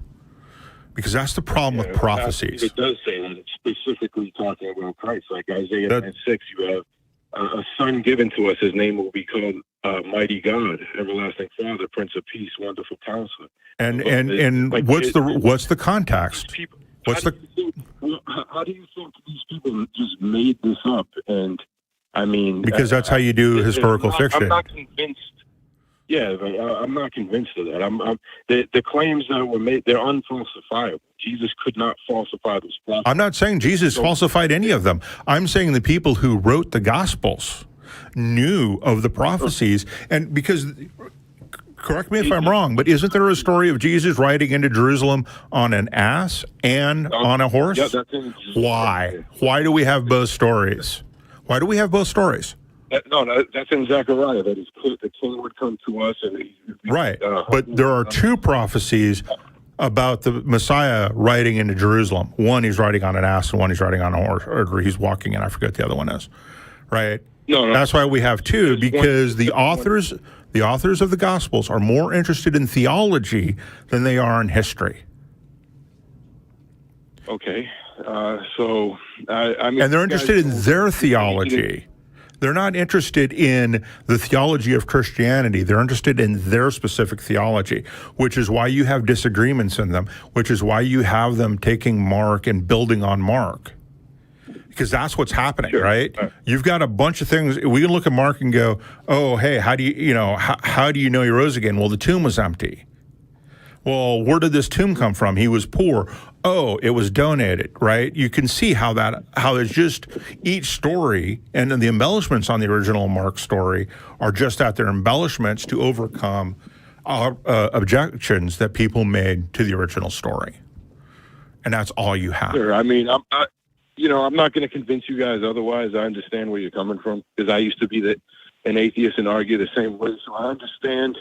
Because that's the problem with prophecies. It does say that. It's specifically talking about Christ. Like Isaiah 9:6, you have a son given to us. His name will be called Mighty God, Everlasting Father, Prince of Peace, Wonderful Counselor. And like, what's the context? How do you think these people just made this up? And I mean, because that's how you do historical fiction. I'm not convinced. Yeah, but I'm not convinced of that. The claims that were made, they're unfalsifiable. Jesus could not falsify those prophecies. I'm not saying Jesus falsified any of them. I'm saying the people who wrote the Gospels knew of the prophecies, and because. Correct me if I'm wrong, but isn't there a story of Jesus riding into Jerusalem on an ass and on a horse? Yeah, that's in Why? Why do we have both stories? Why do we have both stories? That's in Zechariah. That is, the king would come to us, and right. But there are two prophecies about the Messiah riding into Jerusalem. One, he's riding on an ass, and one, he's riding on a horse, or he's walking, and I forget the other one is. Right. No. That's why we have two, because the authors of the Gospels are more interested in theology than they are in history. Okay. So, I mean... And they're interested in their theology. They're not interested in the theology of Christianity. They're interested in their specific theology, which is why you have disagreements in them, which is why you have them taking Mark and building on Mark. Because that's what's happening, sure. Right? You've got a bunch of things. We can look at Mark and go, "Oh, hey, how do you know he rose again?" Well, the tomb was empty. Well, where did this tomb come from? He was poor. Oh, it was donated, right? You can see how it's just each story, and then the embellishments on the original Mark story are just that, they're embellishments to overcome objections that people made to the original story, and that's all you have. Sure. I mean, I'm not going to convince you guys otherwise. I understand where you're coming from, because I used to be an atheist and argue the same way. So I understand,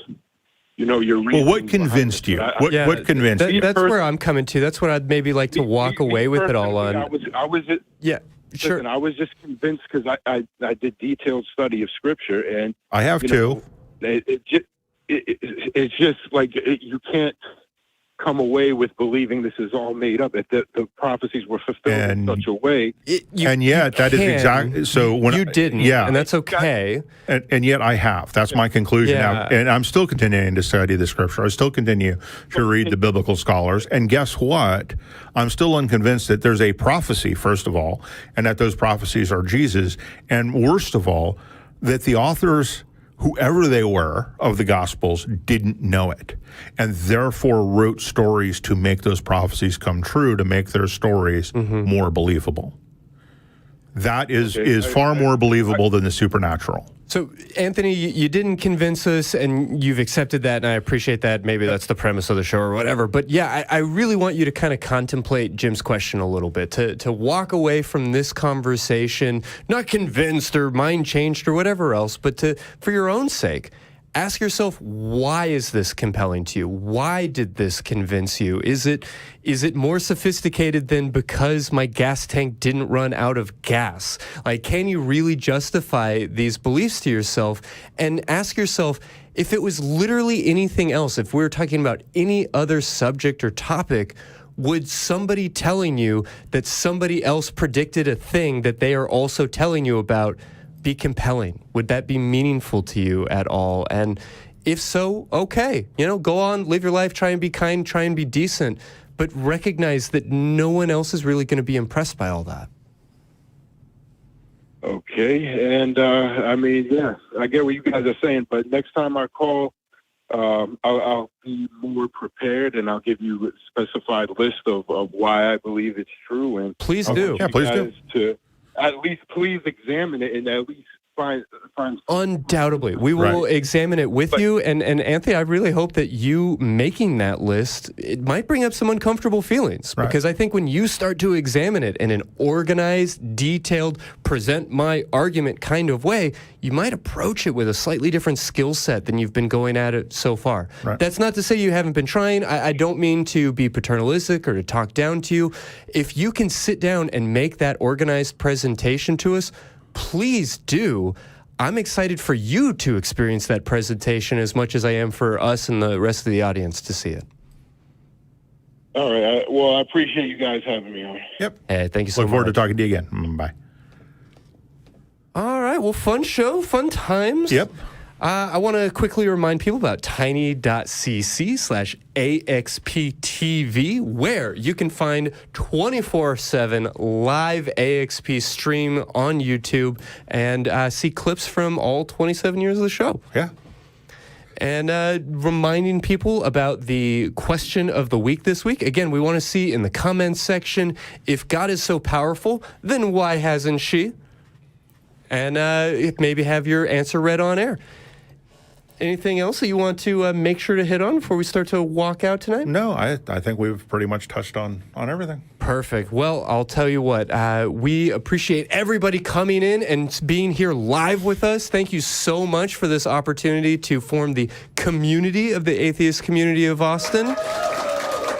your reason. Well, what convinced you? What convinced you? That's where I'm coming to. That's what I'd maybe like to walk away with it all on. Sure. I was just convinced because I did detailed study of Scripture, and I have too. It's just like you can't come away with believing this is all made up. That the prophecies were fulfilled in such a way. And yet, that is exactly so. When you didn't, and that's okay. And yet, I have. That's my conclusion now. And I'm still continuing to study the Scripture. I still continue to read the biblical scholars. And guess what? I'm still unconvinced that there's a prophecy, first of all, and that those prophecies are Jesus. And worst of all, that the authors, whoever they were, of the Gospels didn't know it, and therefore wrote stories to make those prophecies come true, to make their stories more believable. That is far more believable than the supernatural. So, Anthony, you didn't convince us, and you've accepted that, and I appreciate that. Maybe that's the premise of the show or whatever. But yeah, I really want you to kind of contemplate Jim's question a little bit, to walk away from this conversation, not convinced or mind changed or whatever else, but for your own sake, ask yourself, why is this compelling to you? Why did this convince you? Is it more sophisticated than because my gas tank didn't run out of gas? Like, can you really justify these beliefs to yourself? And ask yourself, if it was literally anything else, if we were talking about any other subject or topic, would somebody telling you that somebody else predicted a thing that they are also telling you about be compelling? Would that be meaningful to you at all? And if so, okay, go on, live your life, try and be kind, try and be decent, but recognize that no one else is really going to be impressed by all that. Okay, and I get what you guys are saying, but next time I call, I'll be more prepared, and I'll give you a specified list of why I believe it's true. And please do. Yeah, please do. To at least please examine it and at least find. Undoubtedly, we will examine it with you. And Anthony, I really hope that you making that list, it might bring up some uncomfortable feelings, because I think when you start to examine it in an organized, detailed, present my argument kind of way, you might approach it with a slightly different skill set than you've been going at it so far. Right. That's not to say you haven't been trying. I don't mean to be paternalistic or to talk down to you. If you can sit down and make that organized presentation to us, please do. I'm excited for you to experience that presentation as much as I am for us and the rest of the audience to see it. All right. I appreciate you guys having me on. Yep. Hey, thank you so much. Look forward to talking to you again. Bye. All right. Well, fun show, fun times. Yep. I want to quickly remind people about tiny.cc/AXPTV, where you can find 24/7 live AXP stream on YouTube and see clips from all 27 years of the show. Yeah. And reminding people about the question of the week this week. Again, we want to see in the comments section, if God is so powerful, then why hasn't she? And maybe have your answer read on air. Anything else that you want to make sure to hit on before we start to walk out tonight? No, I think we've pretty much touched on everything. Perfect. Well, I'll tell you what, we appreciate everybody coming in and being here live with us. Thank you so much for this opportunity to form the community of the atheist community of Austin.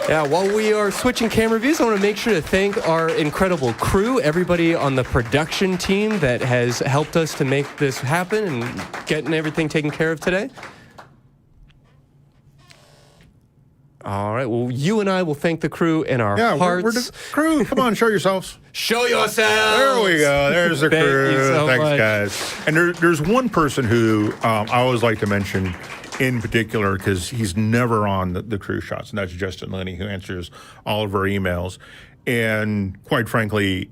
Yeah, while we are switching camera views, I want to make sure to thank our incredible crew, everybody on the production team that has helped us to make this happen and getting everything taken care of today. All right, well, you and I will thank the crew in our hearts. We're the crew. Come on, show yourselves. Show yourselves. There we go. There's the crew. Thanks, much. Guys. And there's one person who I always like to mention in particular, because he's never on the crew shots, and that's Justin Linney, who answers all of our emails. And quite frankly,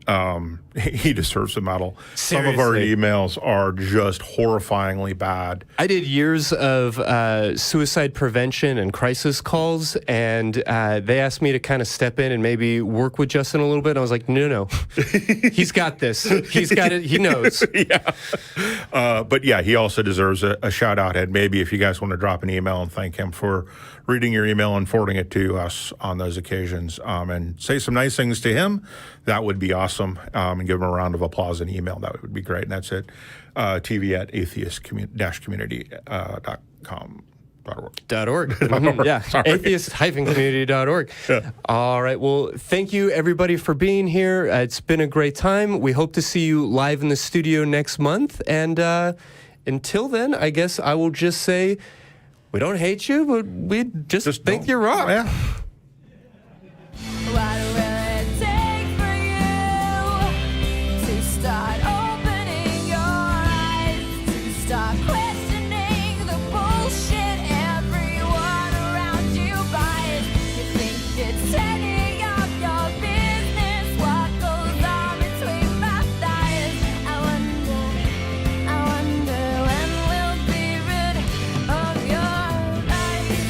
he deserves a medal. Seriously. Some of our emails are just horrifyingly bad. I did years of suicide prevention and crisis calls, and they asked me to kind of step in and maybe work with Justin a little bit. And I was like, no. He's got this. He's got it. He knows. Yeah. But yeah, he also deserves a shout out. And maybe if you guys want to drop an email and thank him for reading your email and forwarding it to us on those occasions, and say some nice things to him, that would be awesome. And give him a round of applause in email. That would be great. And that's it. TV@atheist-community.com. .org. Yeah, atheist-community.org. Yeah. All right. Well, thank you, everybody, for being here. It's been a great time. We hope to see you live in the studio next month. And until then, I guess I will just say, we don't hate you, but we just think you're wrong. Yeah. What will it take for you to start opening your eyes, to start questioning the bullshit everyone around you buys? You think it's any of your business what goes on between my thighs? I wonder when we'll be rid of your lies.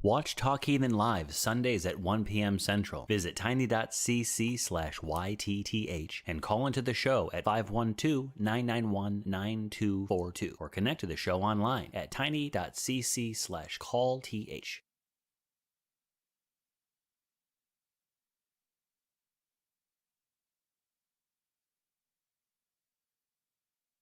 Watch Talk Heathen live Sundays at 1 p.m. Central. Visit tiny.cc/YTTH and call into the show at 512-991-9242 or connect to the show online at tiny.cc/callth.